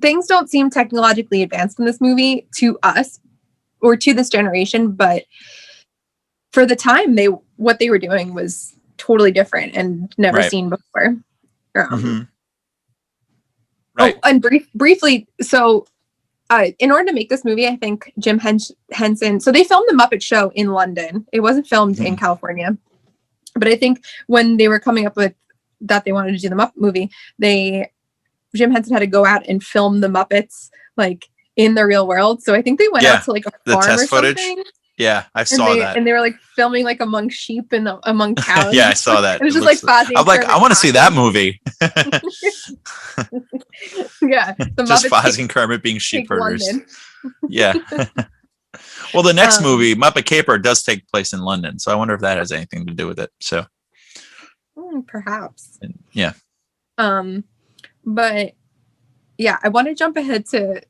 things don't seem technologically advanced in this movie to us or to this generation, but for the time, what they were doing was totally different and never seen before. Right. Oh, and briefly, so in order to make this movie, I think Jim Henson, so they filmed the Muppet Show in London. It wasn't filmed in California. But I think when they were coming up with that they wanted to do the Muppet movie, Jim Henson had to go out and film the Muppets like in the real world. So I think they went out to like a farm test or footage. Something. Yeah, I saw that. And they were like filming like among sheep and among cows. Yeah, I saw that. It was just like Fozzie. I'm like, I want to see that movie. Yeah, just Fozzie and Kermit being sheep herders. Yeah. Well, the next movie, Muppet Caper, does take place in London, so I wonder if that has anything to do with it. So, perhaps. Yeah. But yeah, I want to jump ahead to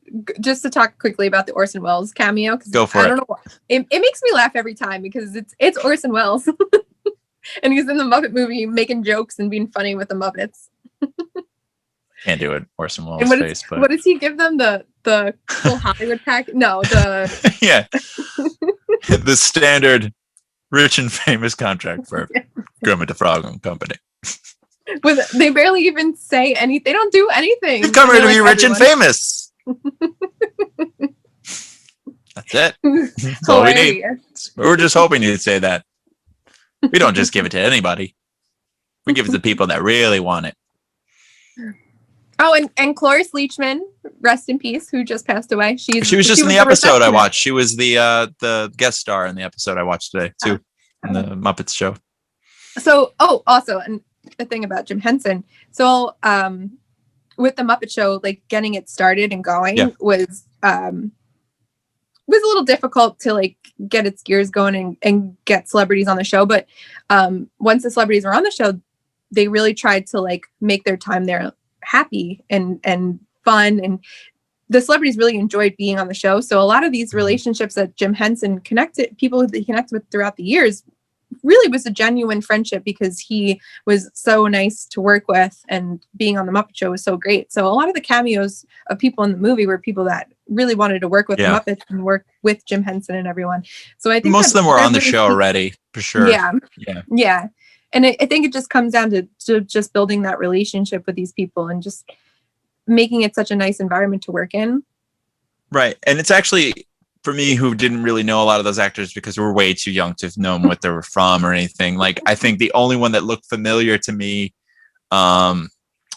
talk quickly about the Orson Welles cameo. Go for it. I don't know why. It makes me laugh every time because it's Orson Welles, and he's in the Muppet movie making jokes and being funny with the Muppets. Can't do it, Orson Welles' face. But what does he give them? The full Hollywood pack? No, the yeah, the standard rich and famous contract for Kermit the Frog and Company. They barely even say anything. They don't do anything. You've come here to be rich and famous. That's it. That's all we need. We were just hoping you'd say that. We don't just give it to anybody. We give it to people that really want it. Oh, and Cloris Leachman, rest in peace, who just passed away. She was just in the episode I watched. She was the guest star in the episode I watched today too, in the Muppets show. So, also, and a thing about Jim Henson. So, with the Muppet Show, like getting it started and going was a little difficult to like get its gears going and get celebrities on the show. But once the celebrities were on the show, they really tried to like make their time there happy and fun, and the celebrities really enjoyed being on the show. So a lot of these relationships that Jim Henson people that he connected with throughout the years really was a genuine friendship because he was so nice to work with, and being on the Muppet Show was so great. So a lot of the cameos of people in the movie were people that really wanted to work with the Muppets and work with Jim Henson and everyone. So I think most of them were on the show already, for sure. Yeah. And I think it just comes down to just building that relationship with these people and just making it such a nice environment to work in. Right. And it's actually, for me, who didn't really know a lot of those actors because we were way too young to have known what they were from or anything. Like, I think the only one that looked familiar to me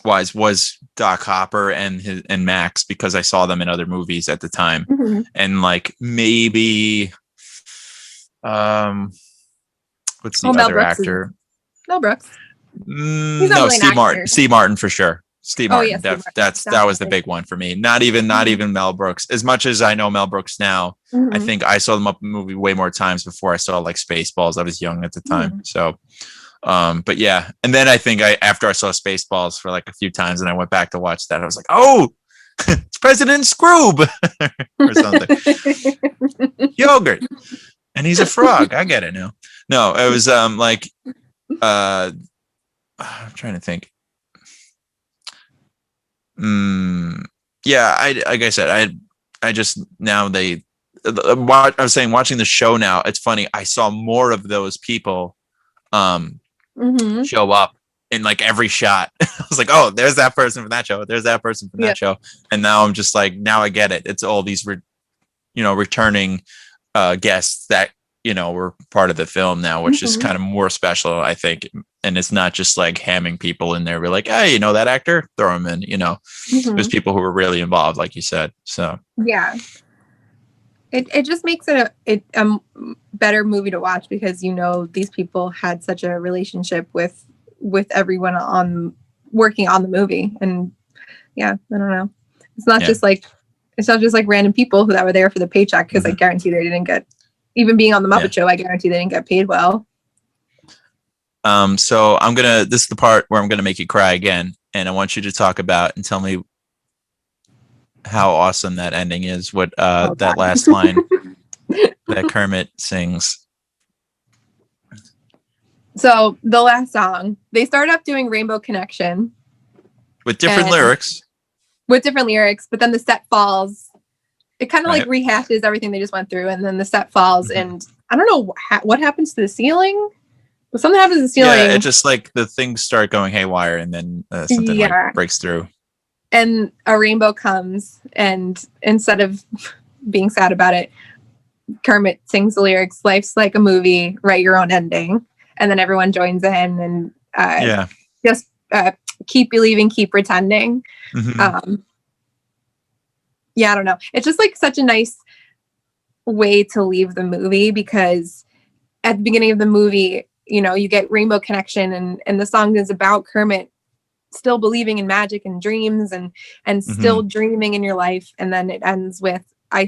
was Doc Hopper and Max, because I saw them in other movies at the time. Mm-hmm. And like maybe what's the other actor? Mel Brooks. No, Steve Martin. Steve Martin for sure. Steve Martin. That was the big one for me. Not even Mel Brooks. As much as I know Mel Brooks now, I think I saw the Muppet movie way more times before I saw like Spaceballs. I was young at the time. So, but yeah. And then I think after I saw Spaceballs for like a few times and I went back to watch that, I was like, oh, it's President Scroob or something. Yogurt. And he's a frog. I get it now. No, it was like, I'm trying to think. Like I said, I just now I was saying, watching the show now, it's funny. I saw more of those people show up in like every shot. I was like, oh, there's that person from that show. There's that person from that show. And now I'm just like, now I get it. It's all these, returning guests that were part of the film now, which is kind of more special, I think. And it's not just like hamming people in there. We're like, hey, that actor, throw him in. There's people who were really involved, like you said. So yeah, it just makes it a better movie to watch because these people had such a relationship with everyone working on the movie, and yeah, I don't know. It's not just like random people that were there for the paycheck, because I guarantee they didn't get, even being on the Muppet Show, I guarantee they didn't get paid well. So this is the part where I'm gonna make you cry again, and I want you to talk about and tell me how awesome that ending is. What that last line that Kermit sings. So the last song, they start up doing Rainbow Connection with different lyrics. But then the set falls. It kind of like rehashes everything they just went through, and then the set falls, and I don't know what happens to the ceiling. But something happens to the ceiling. Yeah, it just like the things start going haywire, and then something like breaks through. And a rainbow comes, and instead of being sad about it, Kermit sings the lyrics, "Life's like a movie, write your own ending." And then everyone joins in, and just keep believing, keep pretending. I don't know. It's just like such a nice way to leave the movie, because at the beginning of the movie, you get Rainbow Connection, and the song is about Kermit still believing in magic and dreams and still dreaming in your life. And then it ends with, I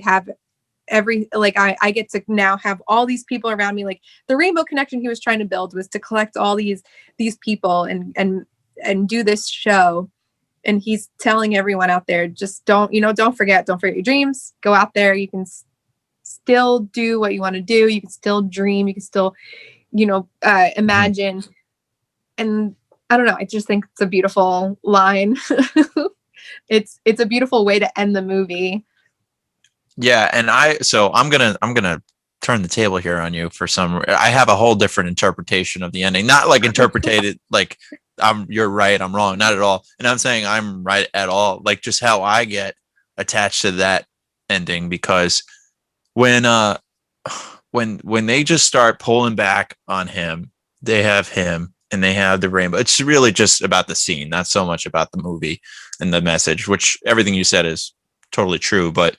get to now have all these people around me. Like, the Rainbow Connection he was trying to build was to collect all these people and do this show. And he's telling everyone out there, just don't forget your dreams. Go out there. You can still do what you want to do. You can still dream. You can still, imagine. And I don't know. I just think it's a beautiful line. It's a beautiful way to end the movie. Yeah. And I'm going to turn the table here on you I have a whole different interpretation of the ending, not like interpreted like you're right, I'm wrong, not at all. And I'm saying I'm right at all. Like, just how I get attached to that ending, because when they just start pulling back on him, they have him and they have the rainbow. It's really just about the scene, not so much about the movie and the message, which everything you said is totally true. But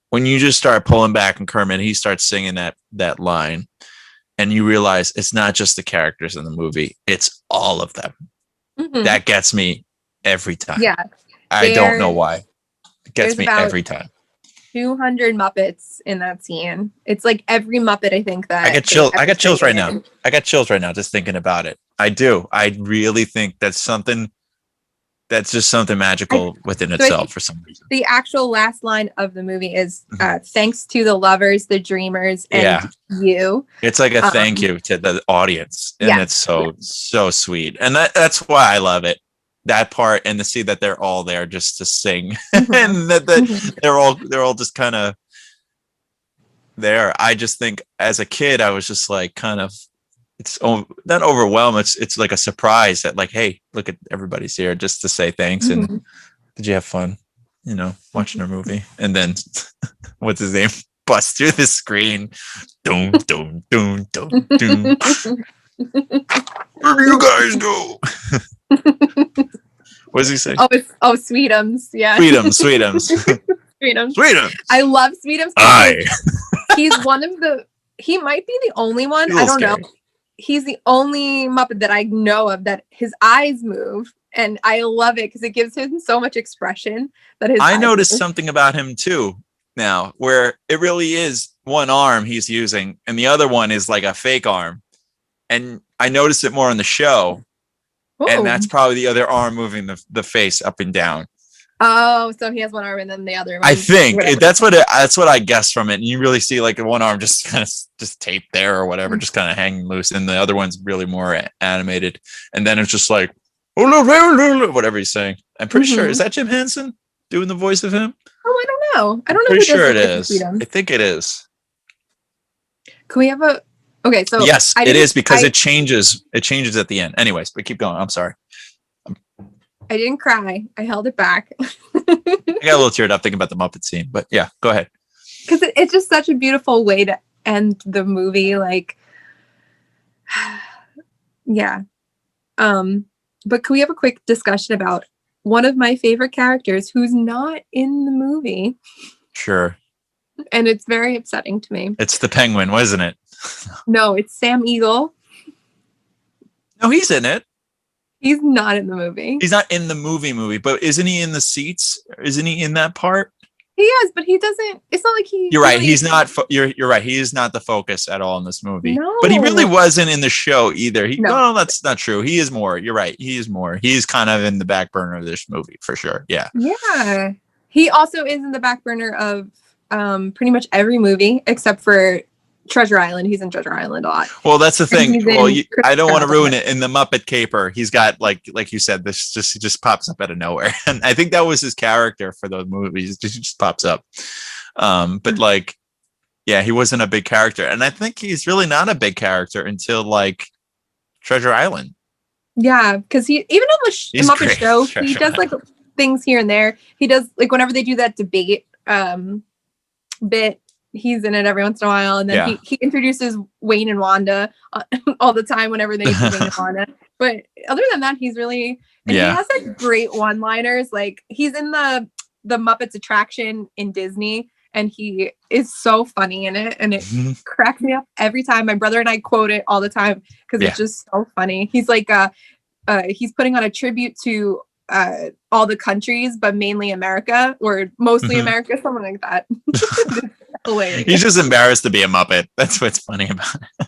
when you just start pulling back and Kermit, he starts singing that line, and you realize it's not just the characters in the movie, it's all of them. That gets me every time. Yeah. I don't know why. It gets me every time. 200 Muppets in that scene. It's like every Muppet, I think, that I got chills right now. I got chills right now just thinking about it. I do. I really think that's just something magical within itself for some reason. The actual last line of the movie is thanks to the lovers, the dreamers, and you. It's like a thank you to the audience. And it's so sweet. And that's why I love it. That part, and to see that they're all there just to sing and that they're all just kind of there. I just think as a kid, I was just like kind of, it's not overwhelmed. It's like a surprise that like, hey, look at everybody's here just to say thanks. And did you have fun, watching a movie? And then what's his name? Bust through the screen. Doom, doom, doom, doom, doom. Where do you guys go? What does he say? Sweetums. Yeah. Sweetums. Sweetums. I love Sweetums. He's he might be the only one. I don't know. He's the only Muppet that I know of that his eyes move, and I love it because it gives him so much expression. I noticed something about him too now, where it really is one arm he's using, and the other one is like a fake arm. And I noticed it more on the show. Ooh. And that's probably the other arm moving the face up and down. Oh, so he has one arm and then the other. I think that's what I guessed from it. And you really see like one arm just kind of just taped there or whatever, just kind of hanging loose, and the other one's really more animated. And then it's just like whatever he's saying. I'm pretty sure, is that Jim Henson doing the voice of him? Oh, I don't know. Pretty sure it is. I think it is. Can we have a? Okay, so yes, it is, because it changes. It changes at the end. Anyways, but keep going. I'm sorry. I didn't cry. I held it back. I got a little teared up thinking about the Muppet scene, but yeah, go ahead. Because it's just such a beautiful way to end the movie. Like, yeah. But can we have a quick discussion about one of my favorite characters who's not in the movie? Sure. And it's very upsetting to me. It's the penguin, wasn't it? No, it's Sam Eagle. No, he's in it. He's not in the movie. He's not in the movie, but isn't he in the seats? Isn't he in that part? He is, but he doesn't. It's not like he. You're right. He's not. You're right. He is not the focus at all in this movie. No. But he really wasn't in the show either. No, that's not true. He is more. You're right. He is more. He's kind of in the back burner of this movie for sure. Yeah. Yeah. He also is in the back burner of pretty much every movie except for Treasure Island. He's in Treasure Island a lot. Well, that's the thing. Well, I don't want to ruin it. In the Muppet Caper, he's got like you said, this just pops up out of nowhere, and I think that was his character for those movies. It just pops up. But like, yeah, he wasn't a big character, and I think he's really not a big character until like Treasure Island. Yeah, because he even on the Muppet Show, he does like things here and there. He does like whenever they do that debate bit. He's in it every once in a while, and then he introduces Wayne and Wanda all the time whenever they do Wayne and Wanda. But other than that, he's really he has like great one-liners. Like he's in the Muppets attraction in Disney, and he is so funny in it, and it cracks me up every time. My brother and I quote it all the time because it's just so funny. He's like he's putting on a tribute to all the countries, but mainly America or mostly America, something like that. Hilarious. He's just embarrassed to be a Muppet. That's what's funny about it.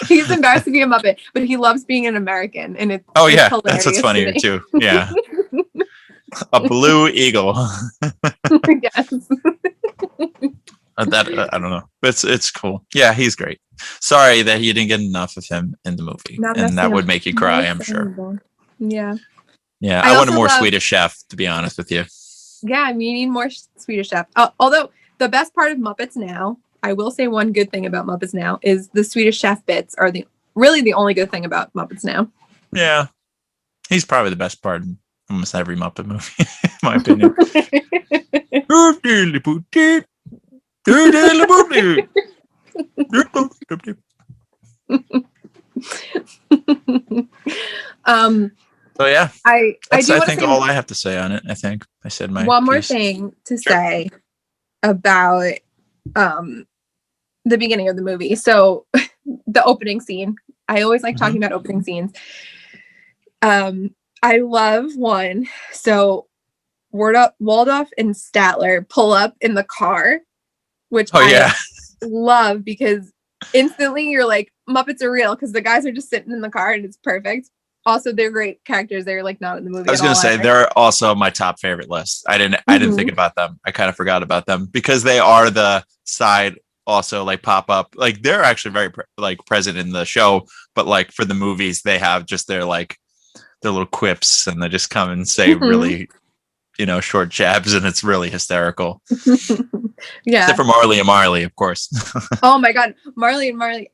He's embarrassed to be a Muppet, but he loves being an American, and it's that's what's funnier too. Yeah, a blue eagle. Yes. That I don't know. It's cool. Yeah, he's great. Sorry that you didn't get enough of him in the movie, and that would make you cry, I'm sure. Yeah. Yeah, I wanted more Swedish Chef, to be honest with you. Yeah, you need more Swedish Chef. Although the best part of Muppets Now, I will say one good thing about Muppets Now is the Swedish Chef bits are really the only good thing about Muppets Now. Yeah, he's probably the best part in almost every Muppet movie, in my opinion. So yeah, I think all I have to say on it. I think I said my one more thing to say about the beginning of the movie. So the opening scene. I always like talking about opening scenes. I love one. So Waldorf and Statler pull up in the car, which I love because instantly you're like, Muppets are real because the guys are just sitting in the car and it's perfect. Also, they're great characters. They're like not in the movie. I was going to say they're also my top favorite list. I didn't think about them. I kind of forgot about them because they are the side also like pop up. Like they're actually very present in the show, but like for the movies, they have just their little quips and they just come and say really, short jabs, and it's really hysterical. Yeah. Except for Marley and Marley, of course. Oh my God, Marley and Marley!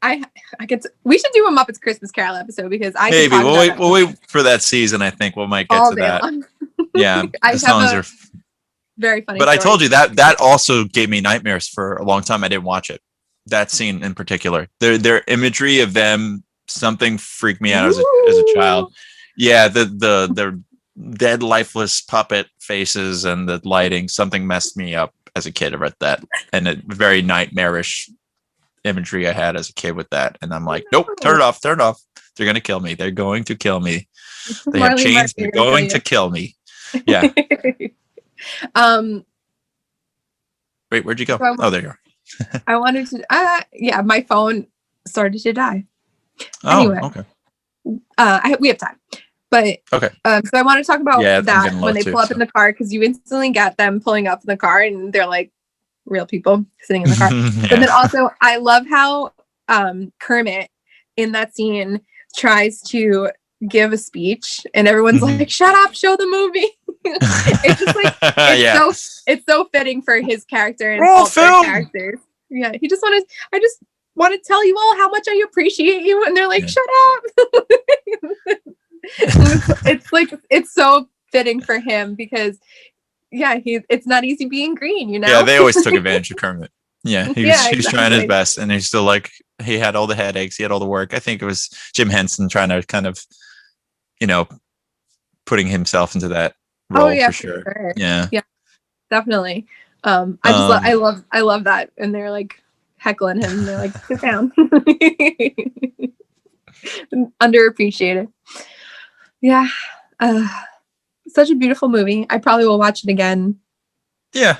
We should do a Muppets Christmas Carol episode because maybe we'll wait for that season. I think we might get to that. Yeah, the songs are very funny. But I told you that also gave me nightmares for a long time. I didn't watch it. That scene in particular, their imagery of them, something freaked me out as a child. Yeah, the dead lifeless puppet faces and the lighting, something messed me up as a kid about that, and a very nightmarish imagery I had as a kid with that. And I'm like, nope, turn it off. They're going to kill me. They're going to kill me. They have chains. They're going to kill me. Yeah. Wait, where'd you go? So there you are. I wanted to, my phone started to die. Oh, anyway, okay. We have time. But okay. So I want to talk about that when they pull up so. in the car, because you instantly get them pulling up in the car and they're like real people sitting in the car. But then also I love how Kermit in that scene tries to give a speech and everyone's like, shut up, show the movie. It's just like it's so fitting for his character and all their characters. Yeah, I just want to tell you all how much I appreciate you, and they're like, shut up. It's so fitting for him because it's not easy being green, Yeah, they always took advantage of Kermit. Yeah, he was trying his best, and he's still like, he had all the headaches, he had all the work. I think it was Jim Henson trying to kind of, putting himself into that role for sure. Yeah, definitely. I love that, and they're like heckling him. And they're like, sit down. Underappreciated. Yeah, such a beautiful movie. I probably will watch it again. Yeah,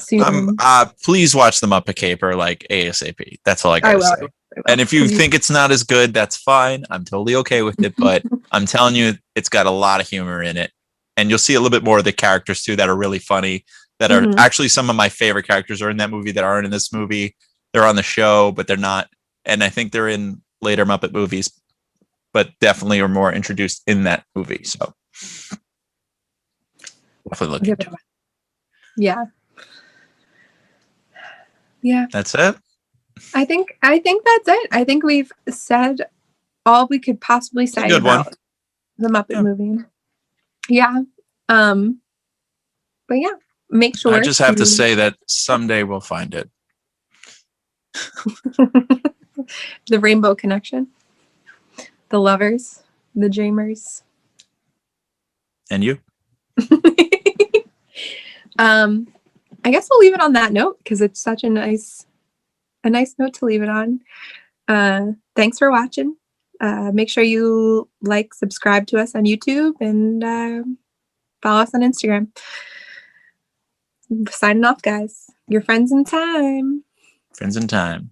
please watch the Muppet Caper like ASAP. That's all I gotta say. And if you think it's not as good, that's fine. I'm totally okay with it. But I'm telling you, it's got a lot of humor in it, and you'll see a little bit more of the characters too that are really funny. That are actually some of my favorite characters are in that movie that aren't in this movie. They're on the show, but they're not. And I think they're in later Muppet movies, but definitely are more introduced in that movie. So definitely look into it. Yeah. Yeah. That's it. I think that's it. I think we've said all we could possibly say about the Muppet movie. Yeah. But yeah, make sure. I just have to say that someday we'll find it. The Rainbow Connection. The lovers. The dreamers. And you? I guess we'll leave it on that note because it's such a nice note to leave it on. Thanks for watching. Make sure you subscribe to us on YouTube, and follow us on Instagram. Signing off, guys. Your friends in time. Friends in time.